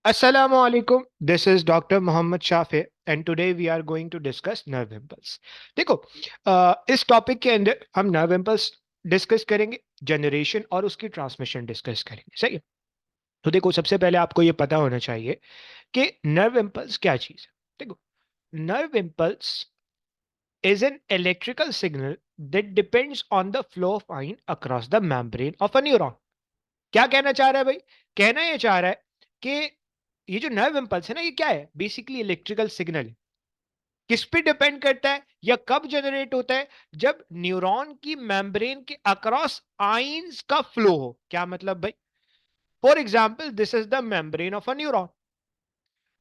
Assalamu alaikum. This is Dr. Mohammed Shafi and today we are going to discuss nerve impulse. देखो इस topic के अंदर हम nerve impulse discuss करेंगे, generation और उसकी ट्रांसमिशन डिस्कस करेंगे। सही है। तो देखो, सबसे पहले आपको ये पता होना चाहिए कि नर्व इम्पल्स क्या चीज है। देखो, nerve impulse is an electrical signal that depends on the flow of ion across the membrane of a neuron. क्या कहना चाह रहा है भाई? कहना ये चाह रहा है कि ये जो नर्व इंपल्स है ना, ये क्या है? बेसिकली इलेक्ट्रिकल सिग्नल है। किस पे डिपेंड करता है या कब जनरेट होता है? जब न्यूरॉन की मेम्ब्रेन के अक्रॉस आइंस का फ्लो हो। क्या मतलब भाई? For example, this is the membrane of a neuron.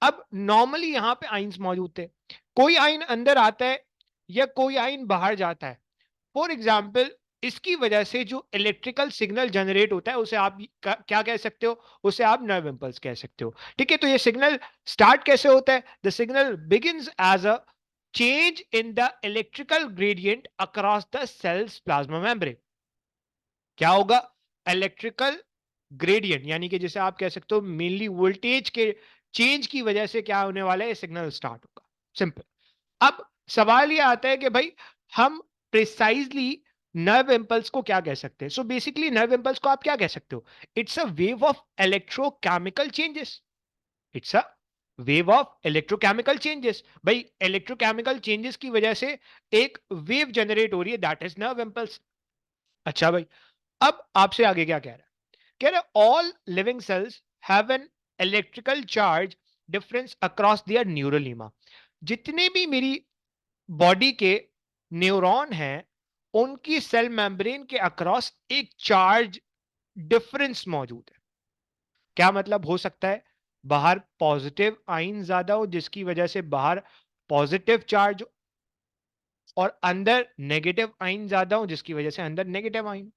अब नॉर्मली यहां पे आइंस मौजूद थे। कोई आइन अंदर आता है या कोई आइन बाहर जाता है। फॉर एग्जाम्पल, इसकी वजह से जो इलेक्ट्रिकल सिग्नल जनरेट होता है उसे आप क्या कह सकते हो? उसे आप नर्व इंपल्स कह सकते हो। ठीक है। तो ये सिग्नल स्टार्ट कैसे होता है? The signal begins as a change in the electrical gradient across the cell's plasma membrane. क्या होगा? इलेक्ट्रिकल ग्रेडियंट, यानी कि जैसे आप कह सकते हो मेनली वोल्टेज के चेंज की वजह से क्या होने वाला है? सिग्नल स्टार्ट होगा। सिंपल। अब सवाल ये आता है कि भाई हम प्रिसाइजली नर्व इंपल्स को क्या कह सकते हैं? सो बेसिकली नर्व इंपल्स को आप क्या कह सकते हो? It's a wave of electrochemical changes. It's a wave of electrochemical changes. भाई इलेक्ट्रोकेमिकल चेंजेस की वजह से एक वेव जनरेट हो रही है, दैट इज नर्व इंपल्स। अच्छा भाई, अब आपसे आगे क्या कह रहा है? कह रहा है all living cells have an electrical charge difference across their neurolemma. जितने भी मेरी बॉडी के न्यूरॉन हैं, उनकी सेल मेम्ब्रेन के अक्रॉस एक चार्ज डिफरेंस मौजूद है। क्या मतलब हो सकता है? बाहर पॉजिटिव आइन ज्यादा हो जिसकी वजह से बाहर पॉजिटिव चार्ज हो, और अंदर नेगेटिव आइन ज्यादा हो जिसकी वजह से अंदर नेगेटिव आइन।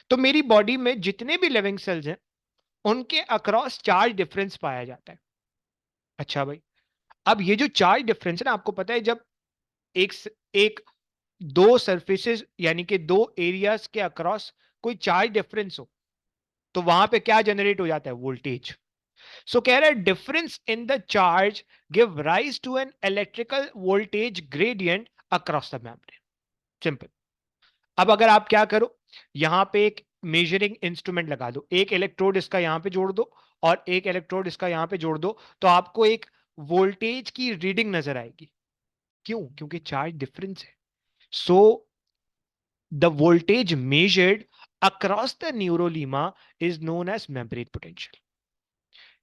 तो मेरी बॉडी में जितने भी लिविंग सेल्स हैं, उनके अक्रॉस चार्ज डिफरेंस पाया जाता है। अच्छा भाई, अब ये जो चार्ज डिफरेंस है ना, आपको पता है जब एक एक दो सरफेसेस यानी कि दो एरियाज के अक्रॉस कोई चार्ज डिफरेंस हो, तो वहां पे क्या जनरेट हो जाता है? वोल्टेज। सो कह रहा है difference in the charge give rise to an electrical voltage gradient across the membrane. Simple. अब अगर आप क्या करो, यहां पे एक मेजरिंग इंस्ट्रूमेंट लगा दो, एक इलेक्ट्रोड इसका यहां पे जोड़ दो और एक इलेक्ट्रोड इसका यहां पे जोड़ दो, तो आपको एक वोल्टेज की रीडिंग नजर आएगी। क्यों? क्योंकि चार्ज डिफरेंस है। सो the voltage measured across the neurolema is known as membrane potential।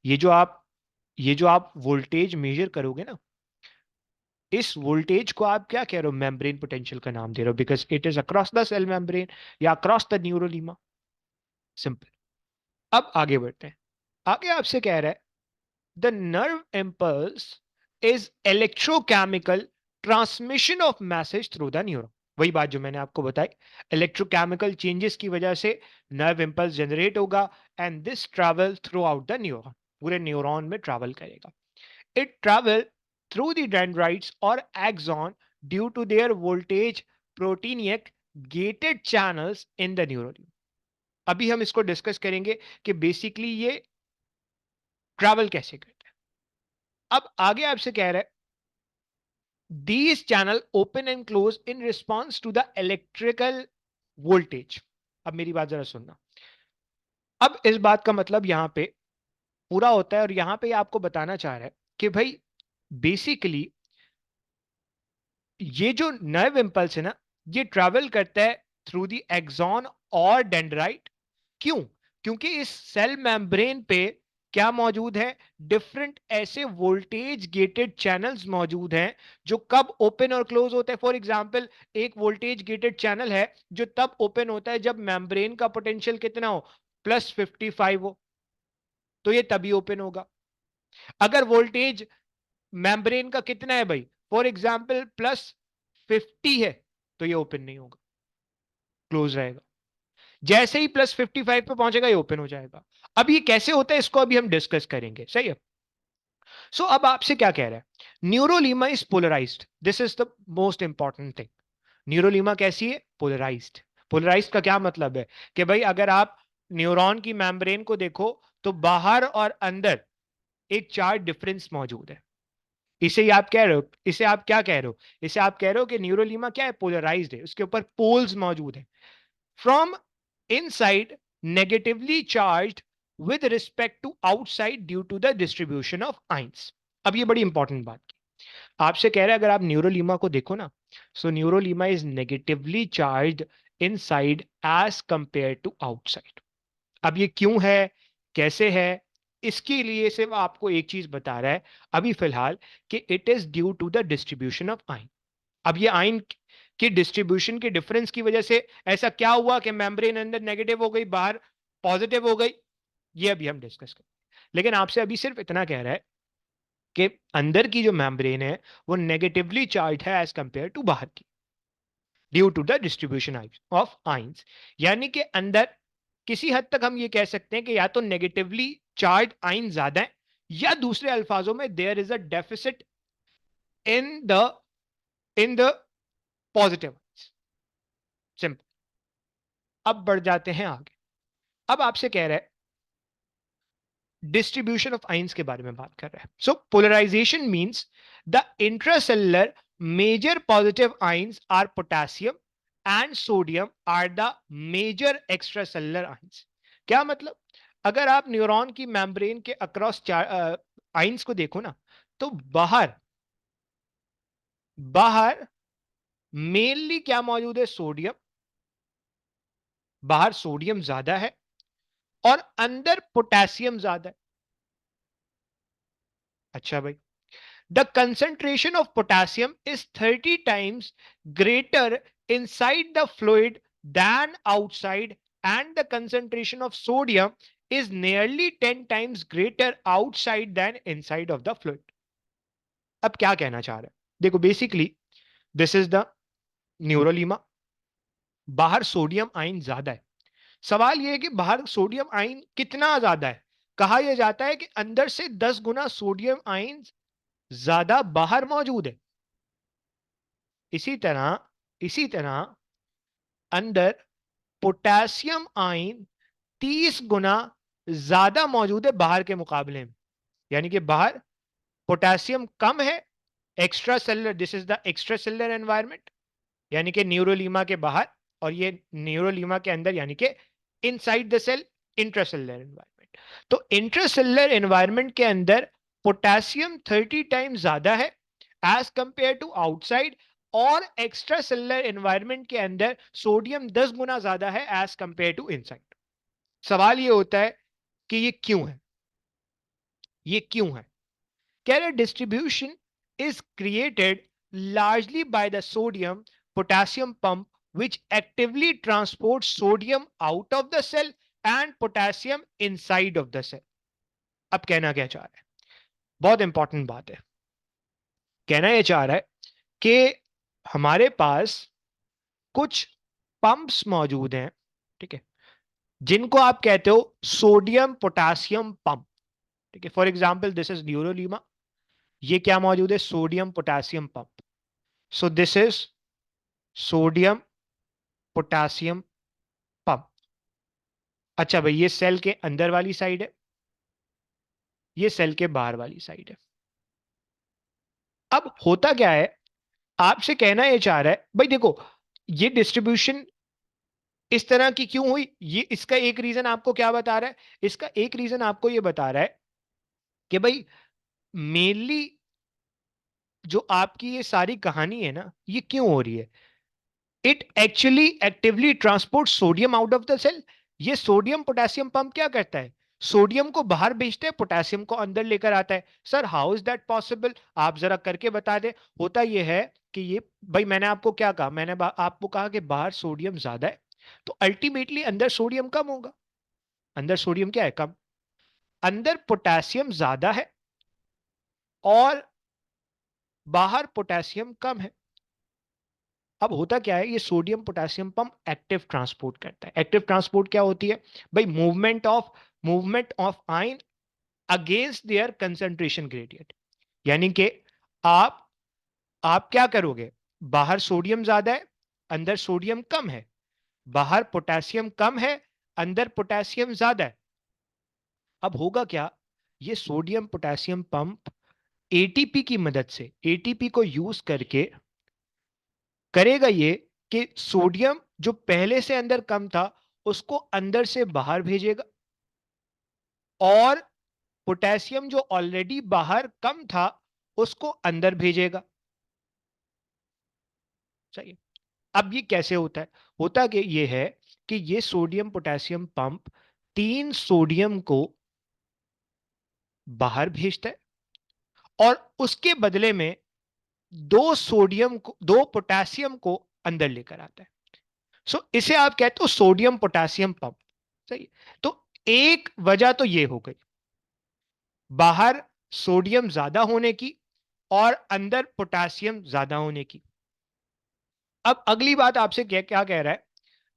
ये जो आप ये जो आप वोल्टेज मेजर करोगे ना, इस वोल्टेज को आप क्या कह रहे हो? मेम्ब्रेन पोटेंशियल का नाम दे रहे हो, because it is across the cell membrane या अक्रॉस द न्यूरोलीमा। सिंपल। अब आगे बढ़ते हैं। आगे आपसे कह रहा है the nerve impulse is electrochemical transmission of message through the neuron. वही बात जो मैंने आपको बताई, इलेक्ट्रोकेमिकल चेंजेस की वजह से नर्व इम्पल्स जनरेट होगा and this travel throughout the neuron, पूरे न्यूरॉन में ट्रैवल करेगा। It travel through the dendrites और axon due to their voltage proteinic gated channels in the neuron. अभी हम इसको डिस्कस करेंगे कि बेसिकली ये ट्रैवल कैसे करता है। अब आगे आपसे कह रहा है these channel open and close in response to the electrical voltage। अब मेरी बात जरा सुनना। अब इस बात का मतलब यहां पे पूरा होता है और यहां पे आपको बताना चाह रहा है कि भाई बेसिकली ये जो नर्व इंपल्स है ना, ये ट्रैवल करता है थ्रू द एक्सॉन और डेंड्राइट। क्यों? क्योंकि इस सेल मेम्ब्रेन पे क्या मौजूद है? डिफरेंट ऐसे वोल्टेज गेटेड चैनल्स मौजूद हैं जो कब ओपन और क्लोज होते हैं। फॉर एग्जांपल, एक वोल्टेज गेटेड चैनल है जो तब ओपन होता है जब मेम्ब्रेन का पोटेंशियल कितना हो? +55 हो, तो ये तभी ओपन होगा। अगर वोल्टेज मेम्ब्रेन का कितना है भाई? फॉर एग्जाम्पल +50 है, तो ये ओपन नहीं होगा, क्लोज रहेगा। जैसे ही +55 पे पहुंचेगा ये ओपन हो जाएगा। अब ये कैसे होता है इसको अभी हम डिस्कस करेंगे। सही है। सो अब आपसे क्या कह रहा है? Neurolemma is polarized. This is the most important thing. Neurolemma कैसी है? पोलराइज्ड। पोलराइज्ड का क्या मतलब है? कि भाई अगर आप न्यूरॉन की मेम्ब्रेन को देखो तो बाहर और अंदर एक चार्ज डिफरेंस मौजूद है। इसे ही आप कह रहे हो, इसे आप क्या कह रहे हो, इसे आप कह रहे हो कि न्यूरोलीमा क्या है, पोलराइज्ड है, उसके ऊपर पोल्स मौजूद है। From inside negatively charged with respect to outside due to the distribution of ions. अब ये बड़ी इंपॉर्टेंट बात की, आपसे कह रहे हैं अगर आप न्यूरोलीमा को देखो ना, so neurolemma is negatively charged inside as compare to outside. अब ये क्यों है, कैसे है, इसके लिए सिर्फ आपको एक चीज बता रहा है अभी फिलहाल, कि it is due to the distribution of ions. अब ये आइन की डिस्ट्रीब्यूशन के डिफरेंस की वजह से ऐसा क्या हुआ कि मेम्ब्रेन अंदर नेगेटिव हो गई, बाहर पॉजिटिव हो गई, ये अभी हम डिस्कस करें। लेकिन आपसे अभी सिर्फ इतना कह रहा है कि अंदर की जो मेम्ब्रेन है वो नेगेटिवली चार्ज है एज कंपेयर टू बाहर की, due to the distribution of ions. यानी कि अंदर किसी हद तक हम ये कह सकते हैं कि या तो नेगेटिवली चार्ज आइन ज्यादा है, या दूसरे अल्फाजों में there is a deficit in the positive. Simple. अब बढ़ जाते हैं आगे। अब आपसे कह रहा है डिस्ट्रीब्यूशन ऑफ आइंस के बारे में बात कर रहा है। So polarization means the intracellular major positive ions are potassium and sodium are the major extracellular ions. क्या मतलब, अगर आप न्यूरॉन की मेम्ब्रेन के अक्रॉस आइंस को देखो ना, तो बाहर बाहर मेनली क्या मौजूद है, सोडियम। बाहर सोडियम ज्यादा है और अंदर पोटेशियम ज्यादा है। अच्छा भाई, the concentration of potassium is 30 times greater inside the fluid than outside, and the concentration of sodium is nearly 10 times greater outside than inside of the fluid. अब क्या कहना चाह रहा है, देखो बेसिकली दिस इज द न्यूरोलीमा। बाहर sodium ion ज्यादा है। सवाल यह है कि बाहर सोडियम आयन कितना ज्यादा है। कहा यह जाता है कि अंदर से 10 गुना सोडियम आयन ज्यादा बाहर मौजूद है। इसी तरह अंदर पोटेशियम आयन 30 गुना ज्यादा मौजूद है बाहर के मुकाबले में। यानी कि बाहर पोटेशियम कम है, extra cellular, this is the extra cellular environment, यानी कि न्यूरोलीमा के बाहर, और ये न्यूरोलीमा के अंदर, यानी कि inside the cell, intracellular environment. तो इंट्रासेलुलर एनवायरमेंट के अंदर पोटेशियम 30 टाइम्स ज्यादा है एज कंपेयर टू आउटसाइड, और एक्स्ट्रा सेलुलर एनवायरमेंट के अंदर सोडियम 10 गुना ज्यादा है एज कंपेयर टू इनसाइड। सवाल ये होता है कि ये क्यों है, ये क्यों है। कह रहे distribution is created largely by the sodium potassium pump which actively transports sodium out of the cell and potassium inside of the cell. अब कहना क्या चाह रहा है, बहुत इंपॉर्टेंट बात है। कहना यह चाह रहा है कि हमारे पास कुछ पंप्स मौजूद हैं, ठीक है, जिनको आप कहते हो सोडियम पोटासियम पंप। ठीक है, फॉर एग्जांपल दिस इज न्यूरोलीमा, ये क्या मौजूद है, sodium potassium pump. So this is sodium potassium pump. अच्छा भाई, ये सेल के अंदर वाली साइड है, ये सेल के बाहर वाली साइड है। अब होता क्या है, आपसे कहना यह चाह रहा है भाई देखो, ये डिस्ट्रीब्यूशन इस तरह की क्यों हुई, ये इसका एक रीजन आपको क्या बता रहा है, इसका एक रीजन आपको ये बता रहा है कि भाई मेनली जो आपकी ये सारी कहानी है ना, ये क्यों हो रही है, it actually actively transport sodium out of the cell. ये सोडियम पोटेशियम पंप क्या करता है, सोडियम को बाहर भेजते हैं, पोटेशियम को अंदर लेकर आता है। Sir how is that possible, आप जरा करके बता दे। होता यह है कि ये, भाई मैंने आपको क्या कहा, मैंने आपको कहा कि बाहर सोडियम ज्यादा है, तो अल्टीमेटली अंदर सोडियम कम होगा। अंदर सोडियम क्या है, कम। अंदर पोटेशियम ज्यादा है और बाहर पोटेशियम कम है। अब होता क्या है, ये sodium potassium pump active transport करता है। एक्टिव ट्रांसपोर्ट क्या होती है भाई, movement of ion against their concentration gradient. यानी कि आप आप क्या करोगे, बाहर सोडियम ज्यादा है, अंदर सोडियम कम है, बाहर पोटेशियम कम है, अंदर पोटेशियम ज्यादा है। अब होगा क्या, ये सोडियम पोटेशियम पंप एटीपी की मदद से, एटीपी को यूज करके करेगा ये कि सोडियम जो पहले से अंदर कम था उसको अंदर से बाहर भेजेगा, और पोटेशियम जो ऑलरेडी बाहर कम था उसको अंदर भेजेगा। सही। अब ये कैसे होता है? होता कि ये है कि ये सोडियम पोटेशियम पंप 3 सोडियम को बाहर भेजता है और उसके बदले में 2 पोटेशियम को अंदर लेकर आता है। सो इसे आप कहते हो सोडियम पोटेशियम पंप। सही। तो एक वजह तो ये हो गई, बाहर सोडियम ज्यादा होने की और अंदर पोटेशियम ज्यादा होने की। अब अगली बात आपसे क्या क्या कह रहा है?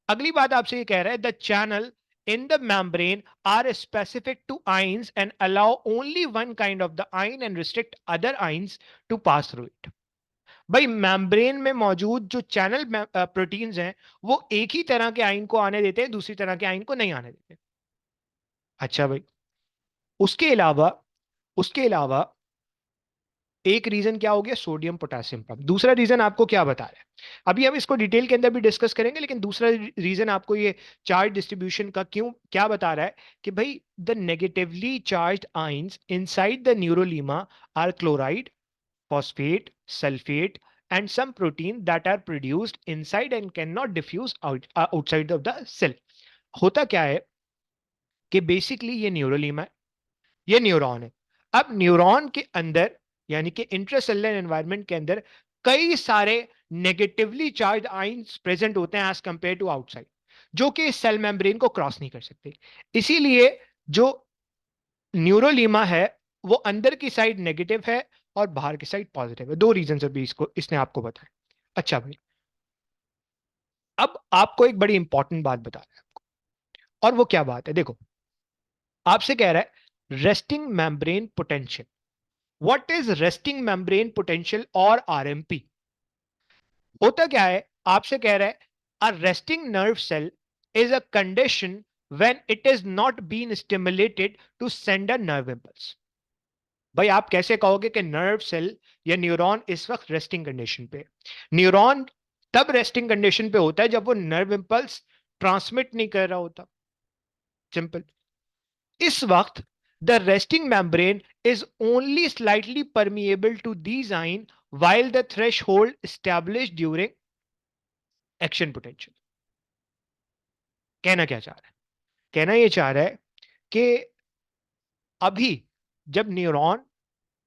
अगली बात आपसे ये कह रहा है the channel in the membrane are specific to ions and allow only one kind of the ion and restrict other ions to pass through it। भाई मेम्ब्रेन में मौजूद जो चैनल प्रोटीन्स हैं वो एक ही तरह के आयन को आने देते हैं, दूसरी तरह के आयन को नहीं आने देते। अच्छा भाई, उसके अलावा एक रीजन क्या हो गया? Sodium potassium pump. दूसरा रीजन आपको क्या बता रहा है? अभी हम इसको डिटेल के अंदर भी डिस्कस करेंगे, लेकिन दूसरा रीजन आपको ये चार्ज डिस्ट्रीब्यूशन का क्यों क्या बता रहा है कि भाई the negatively charged ions inside the neurolemma are chloride, phosphate, sulfate, and some protein that are produced inside and cannot diffuse outside of the cell। होता क्या है कि बेसिकली ये न्यूरोलीमा है, ये न्यूरॉन है। अब न्यूरॉन के अंदर यानी कि इंट्रासेलुलर एनवायरनमेंट के अंदर कई सारे नेगेटिवली चार्ज आयंस प्रेजेंट होते हैं एज कंपेयर टू आउटसाइड, जो कि सेल मेम्ब्रेन को क्रॉस नहीं कर सकते। इसीलिए जो न्यूरोलीमा है वो अंदर की साइड नेगेटिव है और बाहर की साइड पॉजिटिव है। 2 रीजन अभी इसको इसने आपको बताया। अच्छा भाई, अब आपको एक बड़ी इंपॉर्टेंट बात बता रहा है, और वो क्या बात है? देखो, आपसे कह रहा है resting membrane potential. What is resting membrane potential और आरएमपी? होता क्या है? आपसे कह रहा है a resting nerve cell is a condition when it is not being stimulated to send a nerve impulse। भाई आप कैसे कहोगे कि नर्व सेल या न्यूरॉन इस वक्त रेस्टिंग कंडीशन पे? न्यूरॉन तब रेस्टिंग कंडीशन पे होता है जब वो नर्व इंपल्स ट्रांसमिट नहीं कर रहा होता। सिंपल। इस वक्त the resting membrane is only slightly permeable to these ions while the threshold established during action potential. कहना क्या चाह रहा है? कहना यह चाह रहा है कि अभी जब न्यूरॉन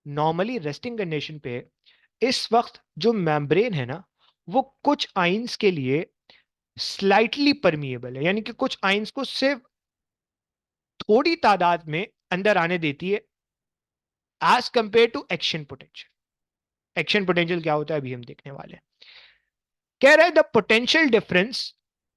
नॉर्मली रेस्टिंग कंडीशन पे है, इस वक्त जो मेम्ब्रेन है ना वो कुछ आइंस के लिए स्लाइटली परमिएबल है, यानी कि कुछ आइंस को सिर्फ थोड़ी तादाद में अंदर आने देती है as compare to action potential. Action potential क्या होता है अभी हम देखने वाले हैं। कह रहा है the potential difference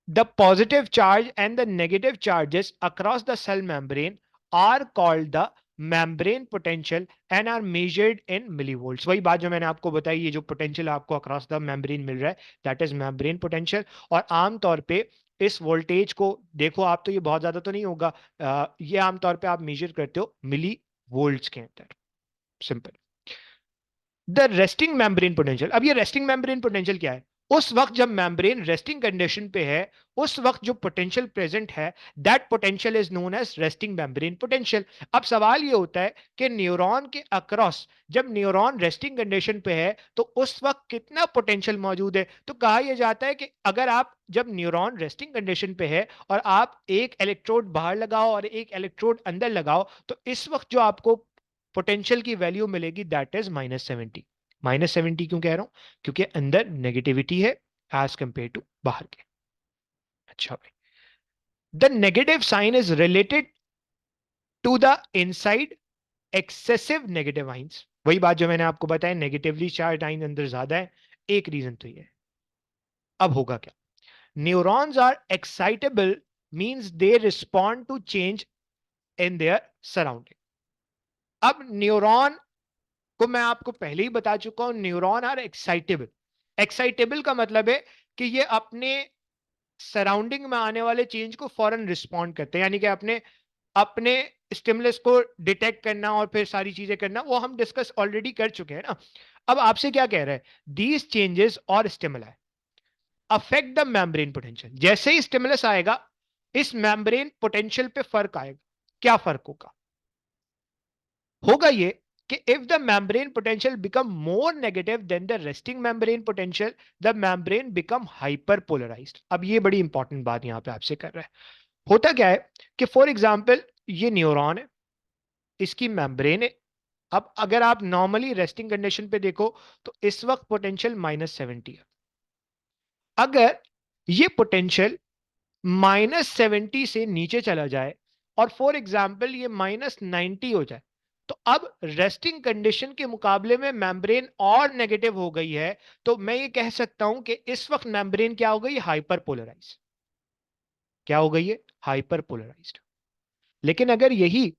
the positive charge and the negative charges across the cell membrane are called the membrane potential and are measured in millivolts. वही बात जो मैंने आपको बताई, ये जो पोटेंशियल आपको अक्रॉस द मेम्ब्रेन मिल रहा है दैट इज मेम्ब्रेन पोटेंशियल। और आमतौर पे इस वोल्टेज को देखो आप, तो ये बहुत ज्यादा तो नहीं होगा, ये आमतौर पे आप मेजर करते हो मिली वोल्ट्स के अंदर। Simple. The resting membrane potential. अब ये रेस्टिंग मेम्ब्रेन पोटेंशियल क्या है? उस वक्त जब मेम्ब्रेन रेस्टिंग कंडीशन पे है उस वक्त जो पोटेंशियल प्रेजेंट है that potential is known as resting membrane potential. अब सवाल ये होता है कि न्यूरॉन के अक्रॉस जब न्यूरॉन रेस्टिंग कंडीशन पे है तो उस वक्त कितना पोटेंशियल मौजूद है? तो कहा यह जाता है कि अगर आप जब न्यूरॉन रेस्टिंग कंडीशन पे है और आप एक इलेक्ट्रोड बाहर लगाओ और एक इलेक्ट्रोड अंदर लगाओ तो इस वक्त जो आपको पोटेंशियल की वैल्यू मिलेगी दैट इज -70। -70 क्यों कह रहा हूं? क्योंकि अंदर नेगेटिविटी है एज कंपेयर टू बाहर के। अच्छा भाई, the negative sign is related to the inside excessive negative ions. वही बात जो मैंने आपको बताया, नेगेटिवली चार्ज आइन अंदर ज्यादा है, एक रीजन तो ये है। अब होगा क्या? Neurons are excitable means they respond to change in their surrounding. अब न्यूरॉन को मैं आपको पहले ही बता चुका हूं, न्यूरॉन आर एक्साइटेबल। एक्साइटेबल का मतलब है कि ये अपने सराउंडिंग में आने वाले चेंज को फौरन रिस्पॉन्ड करते हैं, यानी कि अपने अपने स्टिमुलस को डिटेक्ट करना और फिर सारी चीजें करना, वो हम डिस्कस ऑलरेडी कर चुके हैं ना। अब आपसे क्या कह रहा है, दीज चेंजेस और stimuli affect the membrane potential. जैसे ही स्टिमुलस आएगा, इस मेम्ब्रेन पोटेंशियल पे फर्क आएगा। क्या फर्क होगा? होगा ये कि if the membrane potential become more negative than the resting membrane potential, the membrane become hyperpolarized. अब ये बड़ी इंपॉर्टेंट बात यहां पे आपसे कर रहा है। होता क्या है कि फॉर एग्जाम्पल ये न्यूरॉन है, इसकी मेम्ब्रेन है। अब अगर आप नॉर्मली रेस्टिंग कंडीशन पे देखो तो इस वक्त पोटेंशियल -70 है। अगर ये पोटेंशियल -70 से नीचे चला जाए और फॉर एग्जाम्पल ये -90 हो जाए, तो अब रेस्टिंग कंडीशन के मुकाबले में मेम्ब्रेन और नेगेटिव हो गई है। तो मैं ये कह सकता हूं कि इस वक्त मेम्ब्रेन क्या हो गई? Hyperpolarize. क्या हो गई है? Hyperpolarized. लेकिन अगर यही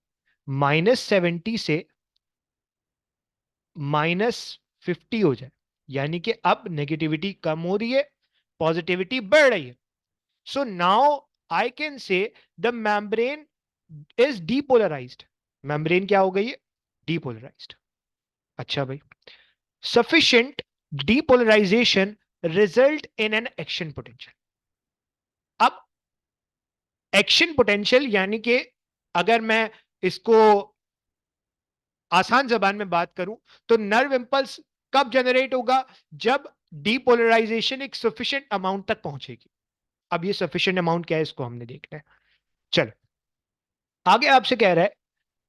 -70 से -50 हो जाए, यानी कि अब नेगेटिविटी कम हो रही है, पॉजिटिविटी बढ़ रही है, so now I can say the membrane is depolarized. Membrane क्या हो गई है? डीपोलराइज्ड। अच्छा भाई, sufficient depolarization result in an action potential. अब एक्शन पोटेंशियल यानी कि अगर मैं इसको आसान जबान में बात करूं तो नर्व इंपल्स कब जनरेट होगा? जब डीपोलराइजेशन एक सफिशिएंट अमाउंट तक पहुंचेगी। अब ये सफिशिएंट अमाउंट क्या है, इसको हमने देखना है। चलो, आगे आपसे कह रहा है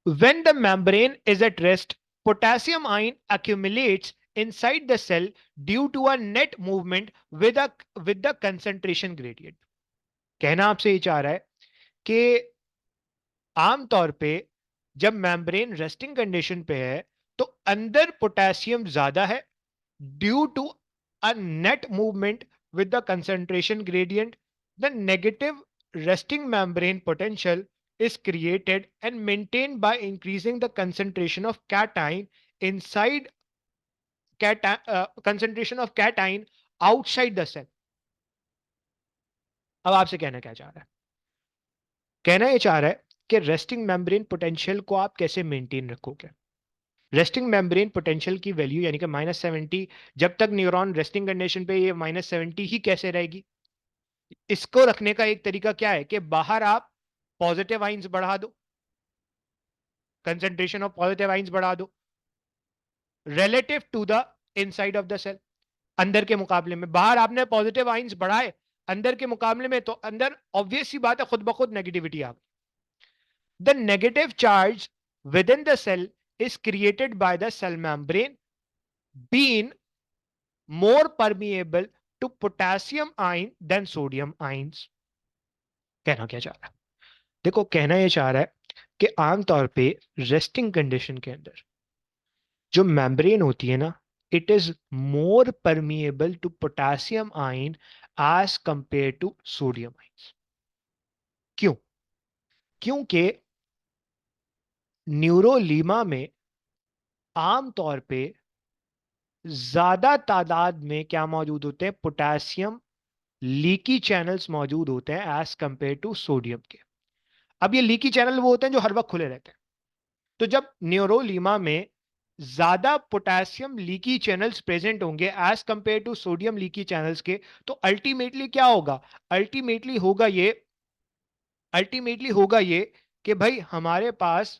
when the membrane is at rest, potassium ion accumulates inside the cell due to a net movement with the concentration gradient। कहना आपसे ये चाह रहा है कि आमतौर पे जब मेम्ब्रेन रेस्टिंग कंडीशन पे है तो अंदर पोटेशियम ज्यादा है due to a net movement with the concentration gradient. The negative resting membrane potential is created and maintained by increasing the concentration of cation inside concentration of cation outside the cell। अब आपसे कहना क्या चाह रहा है? कहना यह चाह रहा है कि रेस्टिंग मेम्ब्रेन पोटेंशियल को आप कैसे मेंटेन रखोगे। रेस्टिंग मेम्ब्रेन पोटेंशियल की वैल्यू यानी कि -70, जब तक न्यूरॉन रेस्टिंग कंडीशन पे ये -70 ही कैसे रहेगी? इसको रखने का एक तरीका क्या है कि बाहर आप पॉजिटिव आइंस बढ़ा दो, कंसंट्रेशन ऑफ पॉजिटिव आइंस बढ़ा दो relative to the inside of the cell. अंदर के मुकाबले में बाहर आपने पॉजिटिव आइंस बढ़ाए, अंदर के मुकाबले में तो अंदर ऑब्वियस सी बात है खुद ब खुद नेगेटिविटी आ गई। The negative charge within the cell is created by the cell membrane been more permeable to potassium ion than sodium ions. कहना क्या चाह रहा है? देखो, कहना यह चाह रहा है कि आमतौर पे रेस्टिंग कंडीशन के अंदर जो मेम्ब्रेन होती है ना, it is more permeable to potassium ion as compare to sodium ion. क्यों? क्योंकि न्यूरोलीमा में आमतौर पे ज्यादा तादाद में क्या मौजूद होते हैं? पोटेशियम लीकी चैनल्स मौजूद होते हैं एज कंपेयर टू सोडियम के। अब ये लीकी चैनल वो होते हैं जो हर वक्त खुले रहते हैं। तो जब न्यूरोलीमा में ज्यादा पोटेशियम लीकी चैनल्स प्रेजेंट होंगे as compare to sodium leaky channels के, तो अल्टीमेटली क्या होगा? अल्टीमेटली होगा ये अल्टीमेटली होगा ये कि भाई हमारे पास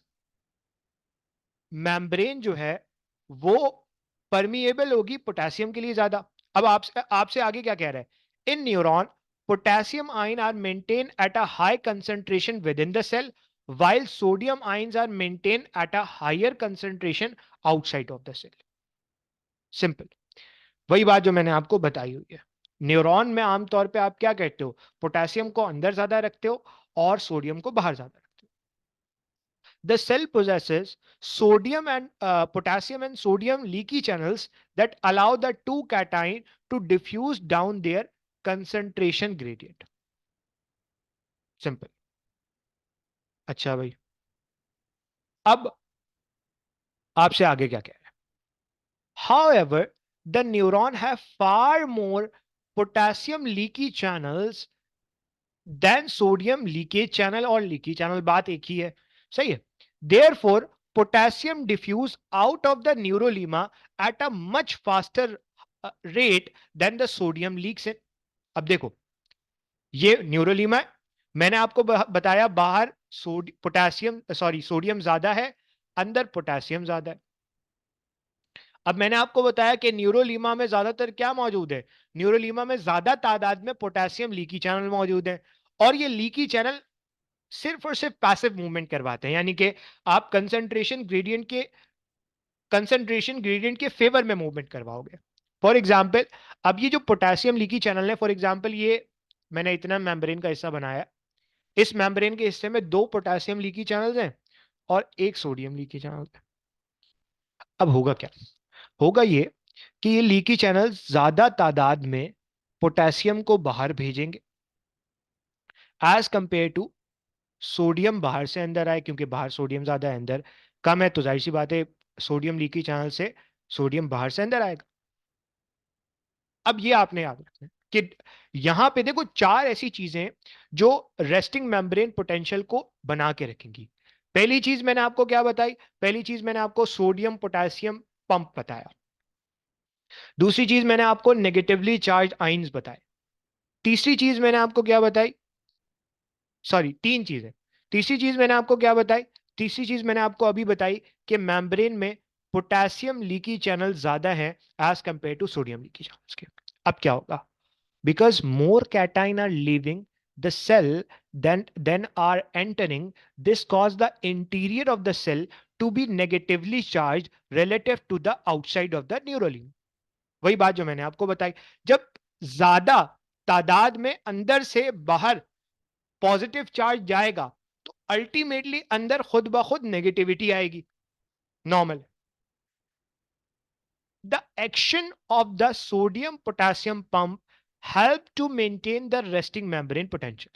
मेम्ब्रेन जो है वो परमिएबल होगी पोटेशियम के लिए ज्यादा। अब आपसे आपसे आगे क्या कह रहा है? In neuron potassium ion are maintain at a high concentration within the cell while sodium ions are maintained at a higher concentration outside of the cell। Simple, वही बात जो मैंने आपको बताई हुई है। न्यूरॉन में आमतौर पे आप क्या कहते हो? पोटेशियम को अंदर ज्यादा रखते हो और सोडियम को बाहर ज्यादा रखते हो। The cell possesses sodium and potassium and sodium leaky channels that allow the two cation to diffuse down their concentration gradient। Simple. अच्छा भाई, अब आपसे आगे क्या कह रहे हैं? However, the neuron have far more potassium leaky channels than sodium leakage channel, और लीकेज चैनल बात एक ही है, सही है। Therefore potassium diffuse out of the neurolemma at a much faster rate than the sodium leaks in. अब देखो, ये न्यूरोलीमा है, मैंने आपको बताया बाहर पोटेशियम सॉरी सोडियम ज्यादा है, अंदर पोटेशियम ज्यादा है। अब मैंने आपको बताया कि न्यूरोलीमा में ज्यादातर क्या मौजूद है, न्यूरोलीमा में ज्यादा तादाद में पोटेशियम लीकी चैनल मौजूद है, और ये लीकी चैनल सिर्फ और सिर्फ पैसिव मूवमेंट करवाते हैं, यानी कि आप कंसंट्रेशन ग्रेडियंट के फेवर में मूवमेंट करवाओगे। फॉर एग्जाम्पल, अब ये जो पोटेशियम लीकी चैनल है, फॉर एग्जाम्पल ये मैंने इतना मेम्ब्रेन का हिस्सा बनाया, इस मेम्ब्रेन के हिस्से में दो पोटेशियम लीकी चैनल्स हैं और एक सोडियम लीकी चैनल है। अब होगा क्या, होगा ये कि ये लीकी चैनल ज्यादा तादाद में पोटेशियम को बाहर भेजेंगे एज कंपेयर टू सोडियम बाहर से अंदर आए, क्योंकि बाहर सोडियम ज्यादा है, अंदर कम है, तो जाहिर सी बात है सोडियम लीकी चैनल से सोडियम बाहर से अंदर आएगा। अब ये आपने याद रखना है कि यहां पे देखो चार ऐसी चीजें जो रेस्टिंग मेम्ब्रेन पोटेंशियल को बना के रखेंगी। पहली चीज मैंने आपको क्या बताई, पहली चीज मैंने आपको सोडियम पोटेशियम पंप बताया। दूसरी चीज मैंने आपको नेगेटिवली चार्ज आइंस बताए। तीसरी चीज मैंने आपको क्या बताई, सॉरी तीन चीजें, तीसरी चीज मैंने आपको क्या बताई, तीसरी चीज मैंने आपको अभी बताई कि मेम्ब्रेन में पोटेशियम लीकी चैनल ज्यादा है as compare to sodium leaky channels के। अब क्या होगा, because more cation are leaving the cell than are entering, this cause the interior of the cell to be negatively charged relative to the outside of the neurolim। वही बात जो मैंने आपको बताई, जब ज्यादा तादाद में अंदर से बाहर पॉजिटिव चार्ज जाएगा तो अल्टीमेटली अंदर खुद ब खुद नेगेटिविटी आएगी, normal. The action of the sodium potassium pump help to maintain the resting membrane potential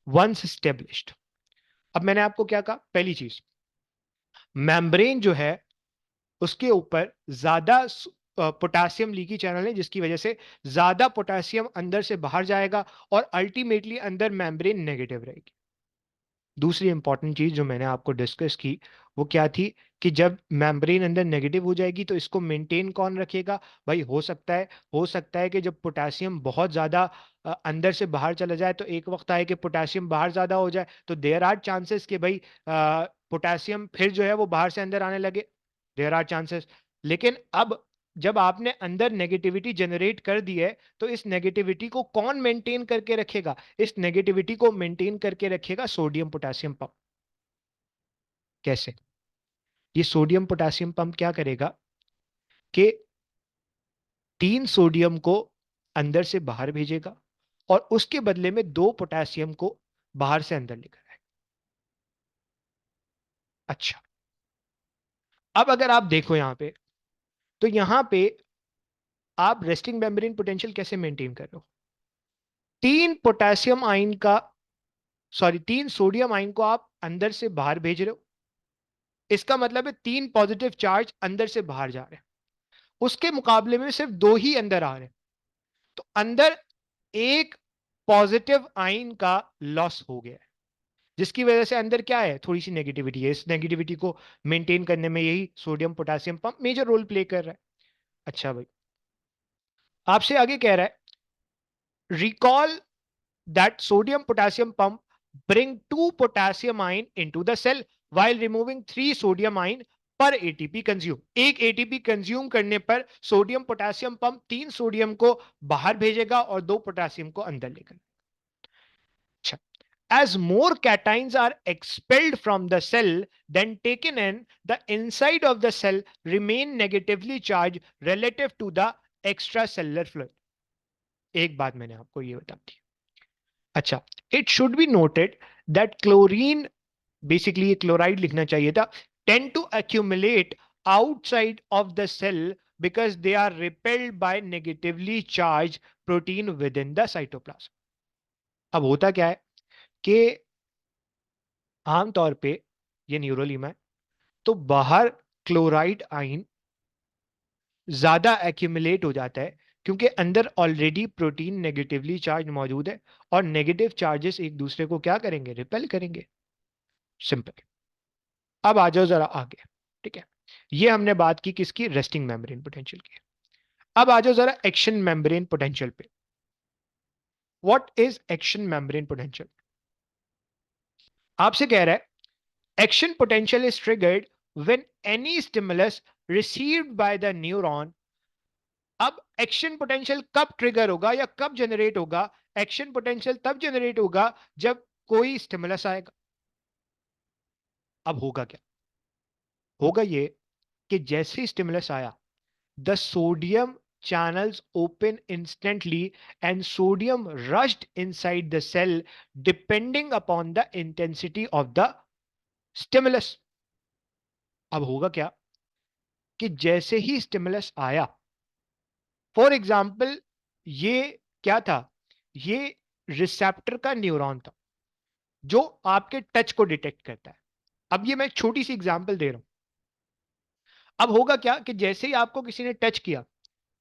once established। अब मैंने आपको क्या कहा, पहली चीज मेम्ब्रेन जो है उसके ऊपर ज्यादा पोटासियम लीकी चैनल है, जिसकी वजह से ज्यादा पोटासियम अंदर से बाहर जाएगा और अल्टीमेटली अंदर मेम्ब्रेन नेगेटिव रहेगी। दूसरी इंपॉर्टेंट चीज जो मैंने आपको डिस्कस की वो क्या थी, कि जब मेम्ब्रेन अंदर नेगेटिव हो जाएगी तो इसको मेंटेन कौन रखेगा। भाई हो सकता है कि जब पोटेशियम बहुत ज्यादा अंदर से बाहर चला जाए तो एक वक्त आए कि पोटेशियम बाहर ज्यादा हो जाए, तो देयर आर चांसेस कि भाई पोटेशियम फिर जो है वो बाहर से अंदर आने लगे, देयर आर चांसेस। लेकिन अब जब आपने अंदर नेगेटिविटी जनरेट कर दी है तो इस नेगेटिविटी को कौन मेंटेन करके रखेगा, इस नेगेटिविटी को मेंटेन करके रखेगा सोडियम पोटेशियम पंप। कैसे, ये सोडियम पोटेशियम पंप क्या करेगा कि तीन सोडियम को अंदर से बाहर भेजेगा और उसके बदले में दो पोटेशियम को बाहर से अंदर लेकर आएगा। अच्छा, अब अगर आप देखो यहां पे, तो यहां पे आप रेस्टिंग मेम्ब्रेन पोटेंशियल कैसे मेंटेन कर रहे हो, तीन पोटेशियम आयन का सॉरी तीन सोडियम आयन को आप अंदर से बाहर भेज रहे हो, इसका मतलब है तीन पॉजिटिव चार्ज अंदर से बाहर जा रहे हैं, उसके मुकाबले में सिर्फ दो ही अंदर आ रहे हैं, तो अंदर एक पॉजिटिव आयन का लॉस हो गया है, जिसकी वजह से अंदर क्या है, थोड़ी सी नेगेटिविटी है। इस नेगेटिविटी को मेंटेन करने में यही sodium potassium pump major role play कर रहा है। अच्छा भाई, आपसे आगे कह रहा है, recall that sodium potassium pump bring two potassium ion into the cell while removing three sodium ion पर एटीपी कंज्यूम। एक एटीपी कंज्यूम करने पर सोडियम पोटेशियम पंप तीन सोडियम को बाहर भेजेगा और दो पोटेशियम को अंदर लेकर। अच्छा, as more cations are expelled from the cell than taken in, the inside of the cell remain negatively charged relative to the extracellular fluid। एक बात मैंने आपको ये बता दी। अच्छा, it should be noted that chlorine, basically ये chloride लिखना चाहिए था, tend to accumulate outside of the cell because they are repelled by negatively charged protein within the cytoplasm। अब होता क्या है कि आमतौर पे ये न्यूरोलीमा है, तो बाहर क्लोराइड आयन ज्यादा एक्यूमुलेट हो जाता है, क्योंकि अंदर ऑलरेडी प्रोटीन नेगेटिवली चार्ज मौजूद है और नेगेटिव चार्जेस एक दूसरे को क्या करेंगे, रिपेल करेंगे। सिंपल। अब आ जाओ जरा आगे। ठीक है, ये हमने बात की किसकी, रेस्टिंग मेम्ब्रेन पोटेंशियल की। अब आ जाओ जरा एक्शन मेम्ब्रेन पोटेंशियल पे। What is action membrane potential? आपसे कह रहा है action potential is triggered when any stimulus received by the neuron. अब एक्शन पोटेंशियल कब ट्रिगर होगा या कब जनरेट होगा? एक्शन पोटेंशियल तब जनरेट होगा जब कोई स्टिमुलस आएगा। अब होगा क्या? होगा ये कि जैसे ही स्टिमुलस आया, the sodium channels open instantly and sodium rushed inside the cell depending upon the intensity of the stimulus। अब होगा क्या कि जैसे ही स्टिमुलस आया, फॉर एग्जाम्पल ये क्या था, ये रिसेप्टर का न्यूरॉन था जो आपके टच को डिटेक्ट करता है। अब ये मैं एक छोटी सी एग्जांपल दे रहा हूं। अब होगा क्या कि जैसे ही आपको किसी ने टच किया,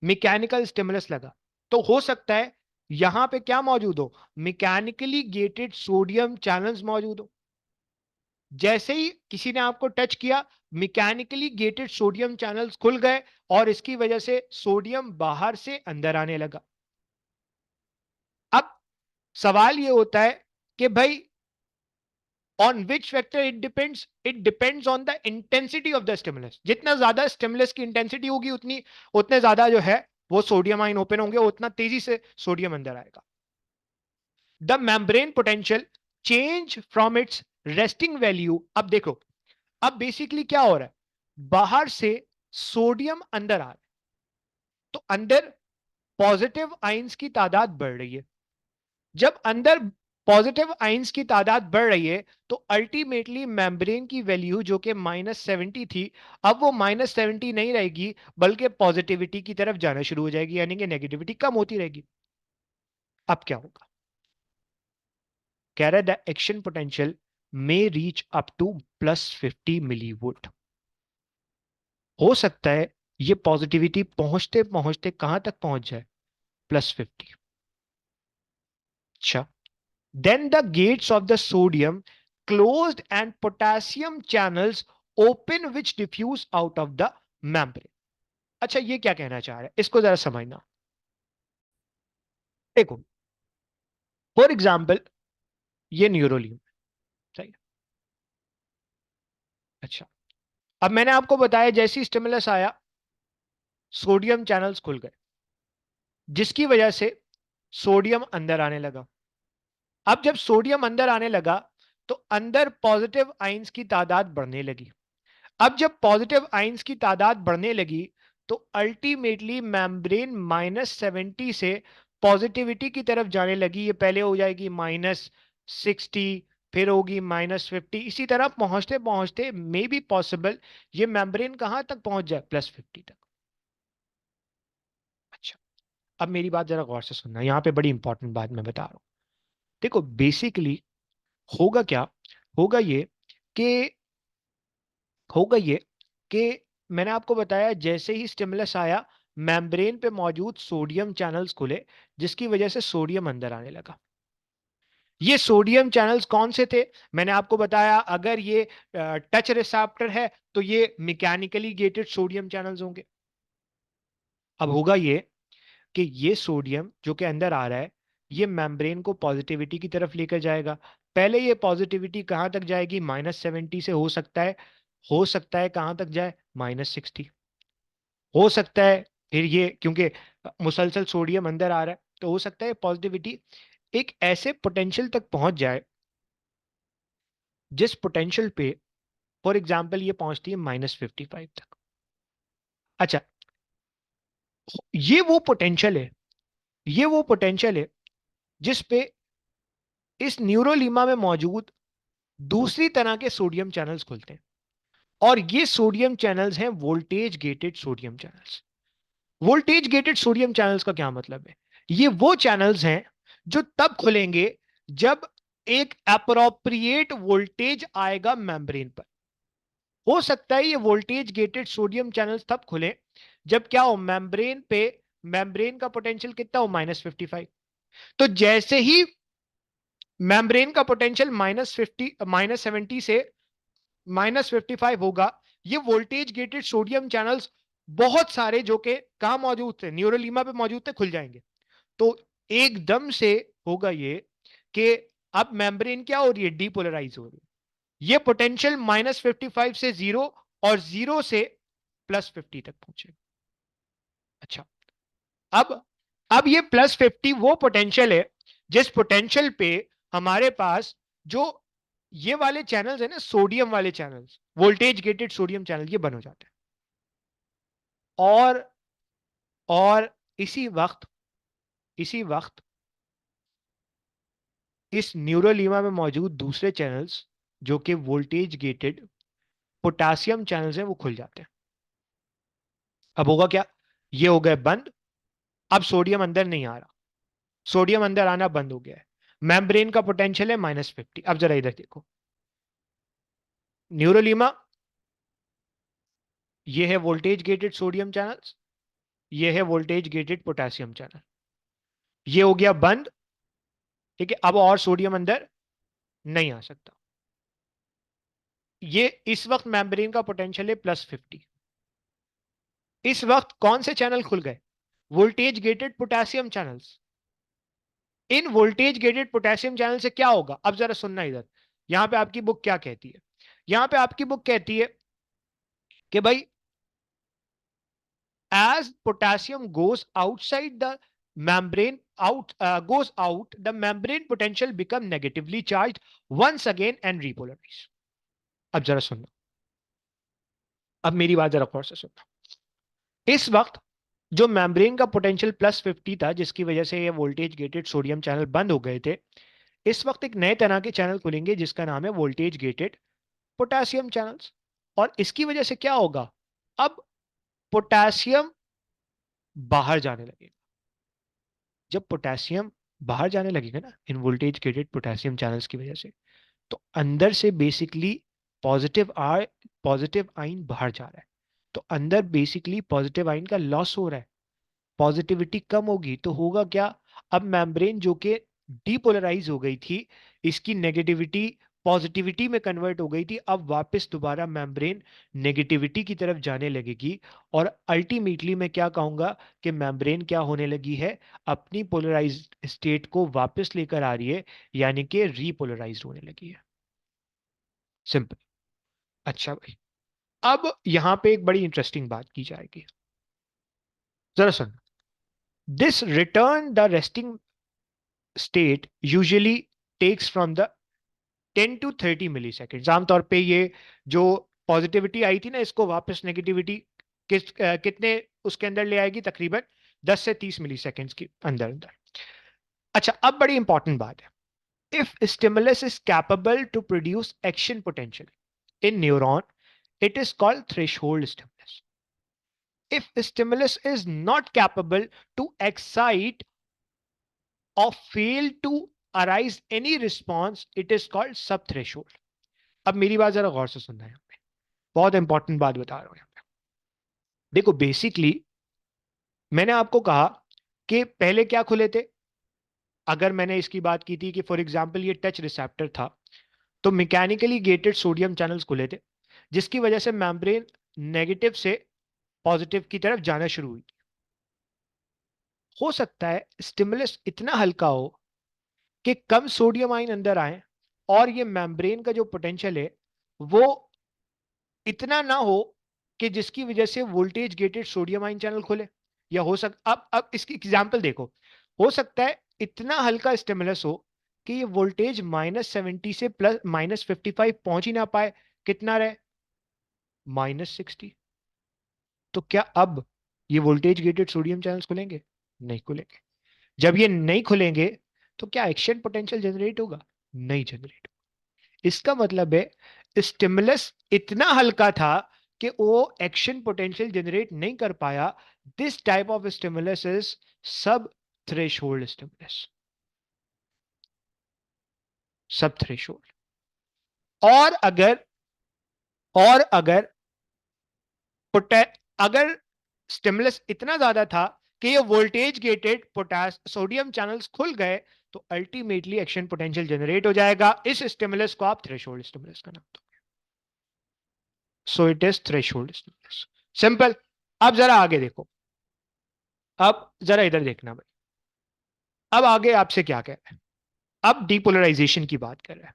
मैकेनिकल स्टिमुलस लगा, तो हो सकता है यहां पे क्या मौजूद हो, मैकेनिकली गेटेड सोडियम चैनल्स मौजूद हो। जैसे ही किसी ने आपको टच किया, मैकेनिकली गेटेड सोडियम चैनल्स खुल गए और इसकी वजह से सोडियम बाहर से अंदर आने लगा। अब सवाल यह होता है कि भाई on which factor it depends on the intensity of the stimulus. जितना ज्यादा स्टिमुलस की इंटेंसिटी होगी उतने ज्यादा जो है वो सोडियम आयन ओपन होंगे, उतना तेजी से सोडियम अंदर आएगा। The membrane potential change from its resting value. अब देखो, अब बेसिकली क्या हो रहा है, बाहर से सोडियम अंदर आ रहा है, तो अंदर पॉजिटिव आयंस की तादाद बढ़ रही है। जब अंदर पॉजिटिव आयंस की तादाद बढ़ रही है तो अल्टीमेटली मेम्ब्रेन की वैल्यू जो कि -70 थी, अब वो -70 नहीं रहेगी बल्कि पॉजिटिविटी की तरफ जाना शुरू हो जाएगी, यानी कि नेगेटिविटी कम होती रहेगी। अब क्या होगा, कह रहा है the action potential may reach up to +50 millivolt. हो सकता है ये पॉजिटिविटी पहुंचते पहुंचते कहां तक पहुंच जाए, +50। अच्छा, then the gates of the sodium closed and potassium channels open which diffuse out of the membrane। अच्छा, ये क्या कहना चाह रहा है, इसको जरा समझना। देखो, फॉर एग्जाम्पल ये न्यूरोलियम, सही है। अच्छा, अब मैंने आपको बताया जैसी स्टिमुलस आया सोडियम चैनल्स खुल गए, जिसकी वजह से सोडियम अंदर आने लगा। अब जब सोडियम अंदर आने लगा तो अंदर पॉजिटिव आयंस की तादाद बढ़ने लगी। अब जब पॉजिटिव आयंस की तादाद बढ़ने लगी तो अल्टीमेटली मेम्ब्रेन -70 से पॉजिटिविटी की तरफ जाने लगी। ये पहले हो जाएगी -60, फिर होगी -50, इसी तरह पहुंचते पहुंचते मे बी पॉसिबल ये मेम्ब्रेन कहां तक पहुंच जाए, +50 तक। अच्छा, अब मेरी बात जरा गौर से सुनना, यहां पे बड़ी इंपॉर्टेंट बात मैं बता रहा हूं। देखो बेसिकली होगा क्या, होगा ये कि होगा ये कि मैंने आपको बताया जैसे ही स्टिमुलस आया, मेम्ब्रेन पे मौजूद सोडियम चैनल्स खुले, जिसकी वजह से सोडियम अंदर आने लगा। ये सोडियम चैनल्स कौन से थे, मैंने आपको बताया अगर ये टच रिसेप्टर है तो ये मैकेनिकली गेटेड सोडियम चैनल्स होंगे। अब होगा ये कि ये सोडियम जो कि अंदर आ रहा है, ये मेम्ब्रेन को पॉजिटिविटी की तरफ लेकर जाएगा। पहले ये पॉजिटिविटी कहां तक जाएगी, -70 से हो सकता है कहां तक जाए, -60। हो सकता है फिर ये क्योंकि मुसलसल सोडियम अंदर आ रहा है तो हो सकता है पॉजिटिविटी एक ऐसे पोटेंशियल तक पहुंच जाए जिस पोटेंशियल पे फॉर एग्जांपल ये पहुंचती है -55 तक। अच्छा, ये वो पोटेंशियल है, ये वो पोटेंशियल है जिस पे इस न्यूरोलीमा में मौजूद दूसरी तरह के सोडियम चैनल्स खुलते हैं। और ये सोडियम चैनल्स हैं voltage gated sodium channels. Voltage gated sodium channels का क्या मतलब है, ये वो चैनल्स हैं जो तब खुलेंगे जब एक अप्रोप्रिएट वोल्टेज आएगा मेम्ब्रेन पर। हो सकता है ये वोल्टेज गेटेड सोडियम चैनल्स तब खुले जब क्या हो, मेम्ब्रेन पे मेम्ब्रेन का पोटेंशियल कितना हो, -55। तो जैसे ही मेम्ब्रेन का पोटेंशियल -70 से -55 होगा, ये वोल्टेज गेटेड सोडियम चैनल्स बहुत सारे जो कि कहां मौजूद थे, न्यूरोलीमा पे मौजूद थे, खुल जाएंगे। तो एकदम से होगा ये कि अब मेम्ब्रेन क्या हो रही है, डीपोलराइज हो रही है। ये पोटेंशियल -55 से 0 और 0 से +50 तक पहुंचे। अच्छा, अब अब ये +50 वो पोटेंशियल है जिस पोटेंशियल पे हमारे पास जो ये वाले चैनल्स है ना, सोडियम वाले channels, voltage gated sodium channel, ये बन हो जाते हैं। और और इसी वक्त इस न्यूरोलीमा में मौजूद दूसरे चैनल्स जो कि वोल्टेज गेटेड पोटासियम चैनल्स हैं, वो खुल जाते हैं। अब होगा क्या, ये हो गए बंद। अब सोडियम अंदर नहीं आ रहा, सोडियम अंदर आना बंद हो गया है। मेम्ब्रेन का पोटेंशियल है -50। अब जरा इधर देखो, न्यूरोलीमा, ये है वोल्टेज गेटेड सोडियम चैनल्स, ये है वोल्टेज गेटेड पोटेशियम चैनल, ये हो गया बंद। ठीक है, अब और सोडियम अंदर नहीं आ सकता। ये इस वक्त मेम्ब्रेन का पोटेंशियल है +50। इस वक्त कौन से चैनल खुल गए, वोल्टेज गेटेड पोटेशियम चैनल्स। इन वोल्टेज गेटेड पोटेशियम चैनल से क्या होगा, अब जरा सुनना इधर। यहां पे आपकी बुक क्या कहती है, यहां पे आपकी बुक कहती है कि भाई, as potassium goes outside the membrane goes out, the membrane potential become negatively charged once again and repolarize। अब जरा सुनना, अब मेरी बात जरा गौर से सुनना। इस वक्त जो मेम्ब्रेन का पोटेंशियल +50 था, जिसकी वजह से ये वोल्टेज गेटेड सोडियम चैनल बंद हो गए थे, इस वक्त एक नए तरह के चैनल खुलेंगे जिसका नाम है वोल्टेज गेटेड पोटेशियम चैनल्स। और इसकी वजह से क्या होगा, अब पोटेशियम बाहर जाने लगेगा। जब पोटेशियम बाहर जाने लगेगा ना, इन वोल्टेज गेटेड पोटेशियम चैनल्स की वजह से, तो अंदर से basically positive are positive ion बाहर जा रहा है। तो अंदर बेसिकली पॉजिटिव आइन का लॉस हो रहा है, पॉजिटिविटी कम होगी। तो होगा क्या, अब मेम्ब्रेन जो कि डीपोलराइज हो गई थी, इसकी नेगेटिविटी पॉजिटिविटी में कन्वर्ट हो गई थी, अब वापस दोबारा मेम्ब्रेन नेगेटिविटी की तरफ जाने लगेगी। और अल्टीमेटली मैं क्या कहूंगा कि मेम्ब्रेन क्या होने लगी है, अपनी पोलराइज स्टेट को वापस लेकर आ रही है, यानी कि रीपोलराइज होने लगी है। सिंपल। अच्छा भाई, अब यहां पे एक बड़ी इंटरेस्टिंग बात की जाएगी, जरा सुन। This return the resting state usually takes from the 10 to 30 millisecond. आमतौर पे ये जो पॉजिटिविटी आई थी ना, इसको वापस नेगेटिविटी कितने उसके अंदर ले आएगी, तकरीबन 10 से 30 मिली सेकेंड्स के अंदर अंदर। अच्छा, अब बड़ी इंपॉर्टेंट बात है, if stimulus is capable to produce action potential in neuron, it is called threshold stimulus. if stimulus is not capable to excite or fail to arise any response, it is called subthreshold। अब मेरी बात जरा गौर से सुनना है, यहाँ पे बहुत इंपॉर्टेंट बात बता रहा हूं यहाँ पे। देखो बेसिकली मैंने आपको कहा कि पहले क्या खुले थे, अगर मैंने इसकी बात की थी कि फॉर एग्जांपल ये टच रिसेप्टर था, तो मैकेनिकली गेटेड सोडियम चैनल्स खुले थे, जिसकी वजह से मेम्ब्रेन नेगेटिव से पॉजिटिव की तरफ जाना शुरू हुई। हो सकता है स्टिमुलस इतना हल्का हो कि कम सोडियम आयन अंदर आए, और ये मेम्ब्रेन का जो पोटेंशियल है वो इतना ना हो कि जिसकी वजह से voltage gated sodium ion channel खुले। या हो सक अब इसकी एग्जांपल देखो, हो सकता है इतना हल्का स्टिमुलस हो कि ये वोल्टेज -70 से +-55 पहुंच ही ना पाए, कितना रहे, -60। तो क्या अब ये वोल्टेज गेटेड सोडियम चैनल्स खुलेंगे, नहीं खुलेंगे। जब ये नहीं खुलेंगे तो क्या एक्शन पोटेंशियल जनरेट होगा, नहीं जनरेट। इसका मतलब है स्टिमुलस इतना हल्का था कि वो एक्शन पोटेंशियल जनरेट नहीं कर पाया। This type of stimulus is सब थ्रेशोल्ड स्टिमुलस, सब थ्रेशोल्ड। और अगर और अगर पोटे अगर स्टिमुलस इतना ज्यादा था कि ये voltage gated potash sodium channels खुल गए तो अल्टीमेटली एक्शन पोटेंशियल जनरेट हो जाएगा। इस स्टिमुलस को आप थ्रेशोल्ड स्टिमुलस का नाम दो। So it is threshold stimulus, simple. अब जरा आगे देखो, अब जरा इधर देखना भाई। अब आगे आपसे क्या कह रहा है, अब डीपोलराइजेशन की बात कर रहा है।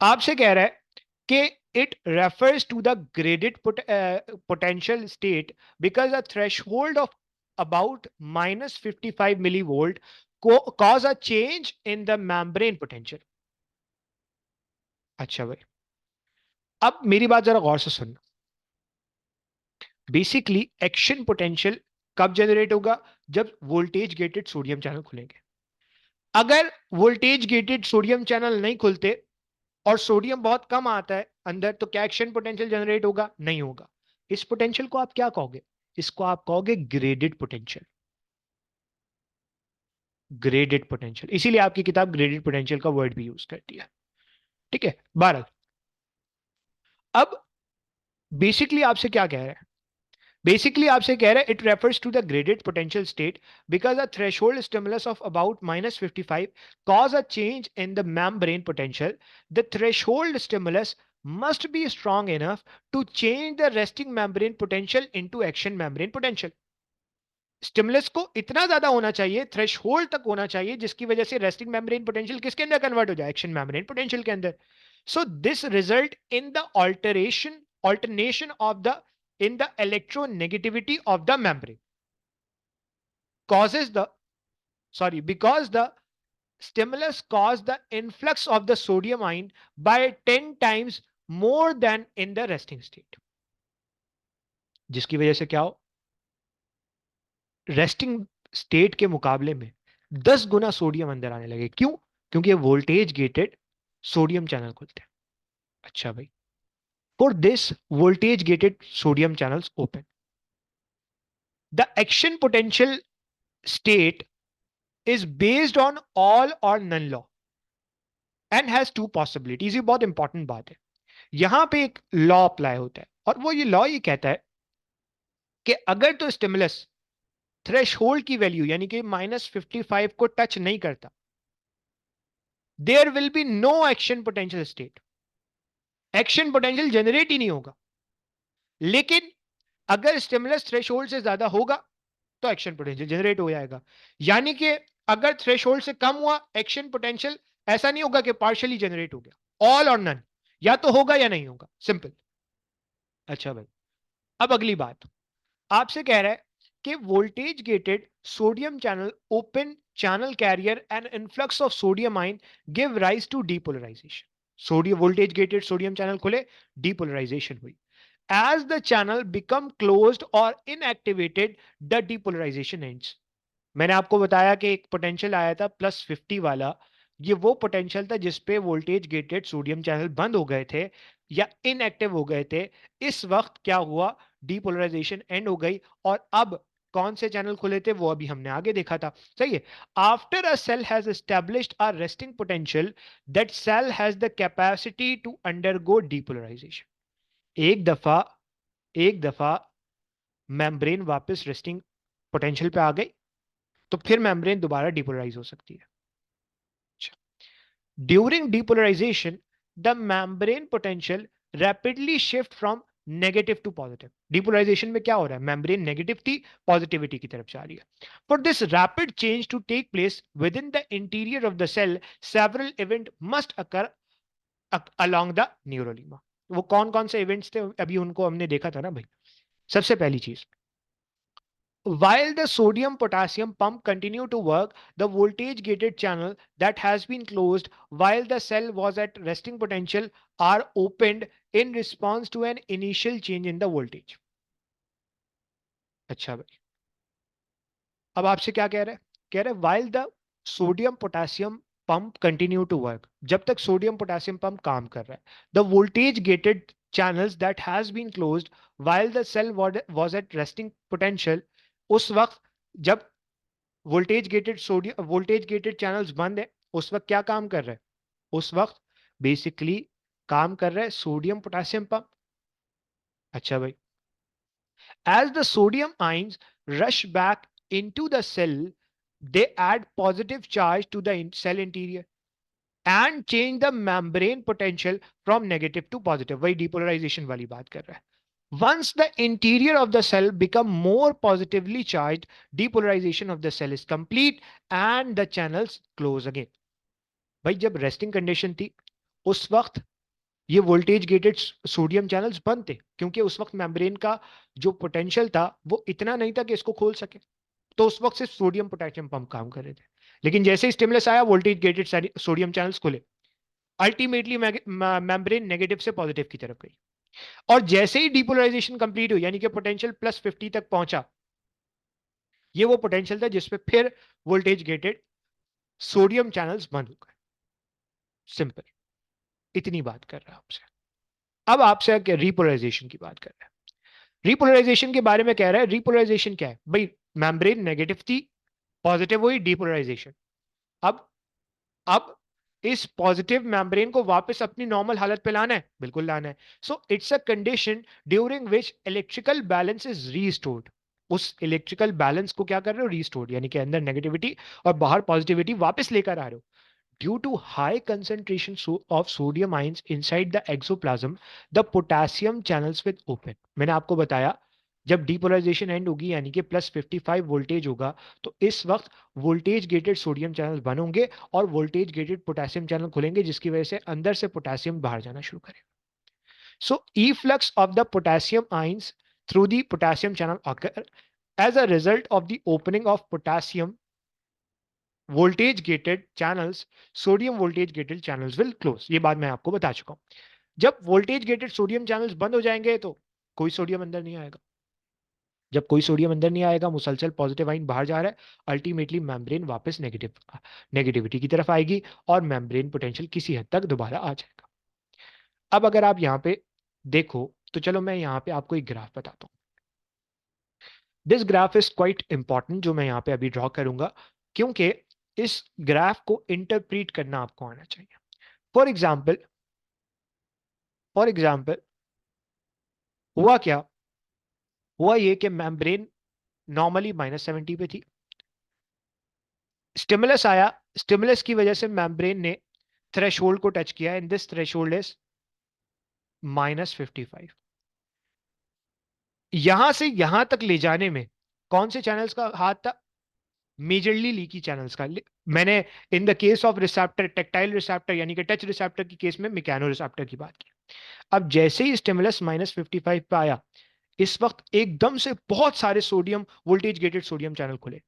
आपसे कह रहा है कि it refers to the graded potential state because a threshold of about minus 55 millivolt cause a change in the membrane potential। अच्छा भाई, अब मेरी बात जरा गौर से सुनना। बेसिकली एक्शन पोटेंशियल कब जनरेट होगा? जब वोल्टेज गेटेड सोडियम चैनल खुलेंगे। अगर वोल्टेज गेटेड सोडियम चैनल नहीं खुलते और सोडियम बहुत कम आता है अंदर, तो क्या एक्शन पोटेंशियल जनरेट होगा? नहीं होगा। इस पोटेंशियल को आप क्या कहोगे? इसको आप कहोगे ग्रेडेड पोटेंशियल। ग्रेडेड पोटेंशियल, इसीलिए आपकी किताब ग्रेडेड पोटेंशियल का वर्ड भी यूज करती है। ठीक है, 12। अब बेसिकली आपसे क्या कह रहा है? बेसिकली आपसे कह रहा है it refers to the graded potential state because a threshold stimulus of about -55 cause a change in the membrane potential. The threshold stimulus must be strong enough to change the resting membrane potential into action membrane potential. Stimulus को इतना ज्यादा होना चाहिए, thresh hold तक होना चाहिए, जिसकी वजह से रेस्टिंग मेम्ब्रेन पोटेंशियल किसके अंदर कन्वर्ट हो जाए? एक्शन मेम्ब्रेन पोटेंशियल के अंदर। So this result in the alternation of the in the electronegativity of the membrane causes the sorry because the stimulus caused the influx of the sodium ion by 10 times more than in the resting state। जिसकी वजह से क्या हो? Resting state के मुकाबले में 10 गुना sodium अंदर आने लगे। क्यों? क्योंकि वोल्टेज गेटेड सोडियम चैनल खुलते हैं। अच्छा भाई, for this voltage gated sodium channels open, the action potential state is based on all or none law and has two possibilities. ये बहुत इंपॉर्टेंट बात है। यहां पे एक लॉ अप्लाई होता है और वो ये लॉ ये कहता है कि अगर तो स्टिमुलस थ्रेश होल्ड की वैल्यू यानी कि -55 को टच नहीं करता, there will be no action potential state. Action potential generate ही नहीं होगा। लेकिन अगर स्टिमुलस थ्रेशोल्ड से ज्यादा होगा तो एक्शन पोटेंशियल जनरेट हो जाएगा। यानी कि अगर थ्रेशोल्ड से कम हुआ एक्शन पोटेंशियल, ऐसा नहीं होगा कि पार्शियली जनरेट हो गया, ऑल और नन, या तो होगा या नहीं होगा, सिंपल। अच्छा भाई, अब अगली बात आपसे कह रहा है कि voltage gated sodium channel open channel carrier and influx of sodium ion give rise to depolarization। Sodium voltage gated sodium channel खुले, depolarization हुई। as the channel become closed or inactivated the depolarization ends। मैंने आपको बताया कि एक potential आया था +50 वाला, ये वो पोटेंशियल था जिसपे वोल्टेज गेटेड सोडियम चैनल बंद हो गए थे या इनएक्टिव हो गए थे। इस वक्त क्या हुआ? डीपोलराइजेशन एंड हो गई। और अब कौन से चैनल खुले थे वो अभी हमने आगे देखा था, सही है। After a cell has established a resting potential, that cell has the capacity to undergo depolarization. एक दफा मेम्ब्रेन वापस रेस्टिंग पोटेंशियल पे आ गई तो फिर मेम्ब्रेन दोबारा डिपोलराइज हो सकती है। During depolarization the membrane potential rapidly shift from negative to positive. Depolarization में क्या हो रहा है? मेम्ब्रेन नेगेटिव थी, पॉजिटिविटी की तरफ जा रही है। For this rapid change to take place within the interior of the cell several event must occur along the neurolemma. वो कौन कौन से इवेंट्स थे अभी उनको हमने देखा था ना भाई। सबसे पहली चीज, while the sodium potassium pump continue to work, the voltage gated channel that has been closed while the cell was at resting potential are opened in response to an initial change in the voltage। अच्छा भाई, अब आपसे क्या कह रहा है? कह रहा है while the sodium potassium pump continue to work, जब तक सोडियम पोटेशियम पंप काम कर रहा है, the voltage gated channels that has been closed while the cell was at resting potential, उस वक्त जब वोल्टेज गेटेड चैनल्स बंद है, उस वक्त क्या काम कर रहा है? उस वक्त बेसिकली काम कर रहा है सोडियम पोटेशियम पंप। अच्छा भाई, as the sodium ions rush back into the cell, they add positive charge to the cell interior and change the membrane potential from negative to positive. वही depolarization वाली बात कर रहा है. Once the interior of the cell become more positively charged, depolarization of the cell is complete and the channels close again. भाई जब resting condition थी उस वक्त ये वोल्टेज गेटेड सोडियम चैनल्स बंद थे, क्योंकि उस वक्त मेम्ब्रेन का जो पोटेंशियल था वो इतना नहीं था कि इसको खोल सके. तो उस वक्त सिर्फ सोडियम पोटेशियम पंप काम कर रहे थे. लेकिन जैसे ही स्टिमुलस आया, वोल्टेज गेटेड सोडियम चैनल्स खुले. अल्टीमेटली मेम्ब्रेन नेगेटिव से पॉजिटिव की तरफ गई. और जैसे ही डिपोलराइजेशन कंप्लीट हुई, यानी कि पोटेंशियल +50 तक पहुंचा, ये वो पोटेंशियल था जिसपे फिर वोल्टेज गेटेड सोडियम चैनल्स बंद हो गए. सिंपल. इतनी बात कर रहा है आपसे. अब आपसे रिपोलराइजेशन की बात कर रहे हैं. रिपोलराइजेशन के बारे में कह रहा है. रिपोलराइजेशन क्या है भाई? मेम्ब्रेन नेगेटिव थी, पॉजिटिव हुई, डिपोलराइजेशन. अब अब इस पॉजिटिव मेम्ब्रेन को वापस अपनी नॉर्मल हालत पे लाना है. बिल्कुल लाना है. So it's a condition during which electrical balance is restored. उस इलेक्ट्रिकल बैलेंस को क्या कर रहे हो? रीस्टोर्ड. यानी कि अंदर नेगेटिविटी और बाहर पॉजिटिविटी वापस लेकर आ रहे हो. Due to high concentration of sodium ions inside the exoplasm, the potassium channels will open. मैंने आपको बताया जब डिपोलराइजेशन एंड होगी, यानी कि +55 वोल्टेज होगा, तो इस वक्त वोल्टेज गेटेड सोडियम चैनल बंद होंगे और वोल्टेज गेटेड पोटेशियम चैनल खुलेंगे, जिसकी वजह से अंदर से पोटेशियम बाहर जाना शुरू करेगा. सो efflux of the potassium ions through the potassium channel occur as a result of the opening of potassium voltage gated channels. Sodium voltage gated channels will close. ये बात मैं आपको बता चुका हूं. जब वोल्टेज गेटेड सोडियम चैनल्स बंद हो जाएंगे तो कोई सोडियम अंदर नहीं आएगा. जब कोई सोडियम अंदर नहीं आएगा, मुसलसल पॉजिटिव आइन बाहर जा रहा है, अल्टीमेटली मेम्ब्रेन वापस नेगेटिविटी की तरफ आएगी और मेम्ब्रेन पोटेंशियल किसी हद तक दोबारा आ जाएगा. अब अगर आप यहां पे देखो तो चलो मैं यहां पे आपको एक ग्राफ बताता हूं. This graph is quite important जो मैं यहां पे अभी ड्रॉ करूंगा, क्योंकि इस ग्राफ को इंटरप्रीट करना आपको आना चाहिए. फॉर एग्जाम्पल हुआ क्या? हुआ ये कि मेम्ब्रेन नॉर्मली -70 पे थी. स्टिमुलस आया. स्टिमुलस की वजह से मेम्ब्रेन ने थ्रेशोल्ड को टच किया, एंड दिस थ्रेशोल्ड इज -55. यहां से यहां तक ले जाने में कौन से चैनल्स का हाथ था? मेजरली लीकी चैनल्स का. मैंने in the case of receptor, tactile receptor यानी कि टच रिसेप्टर की केस में मैकेनो रिसेप्टर की बात की. अब जैसे ही स्टिमुलस -55 पे आया, इस वक्त एकदम से बहुत सारे sodium voltage gated sodium channel खुले,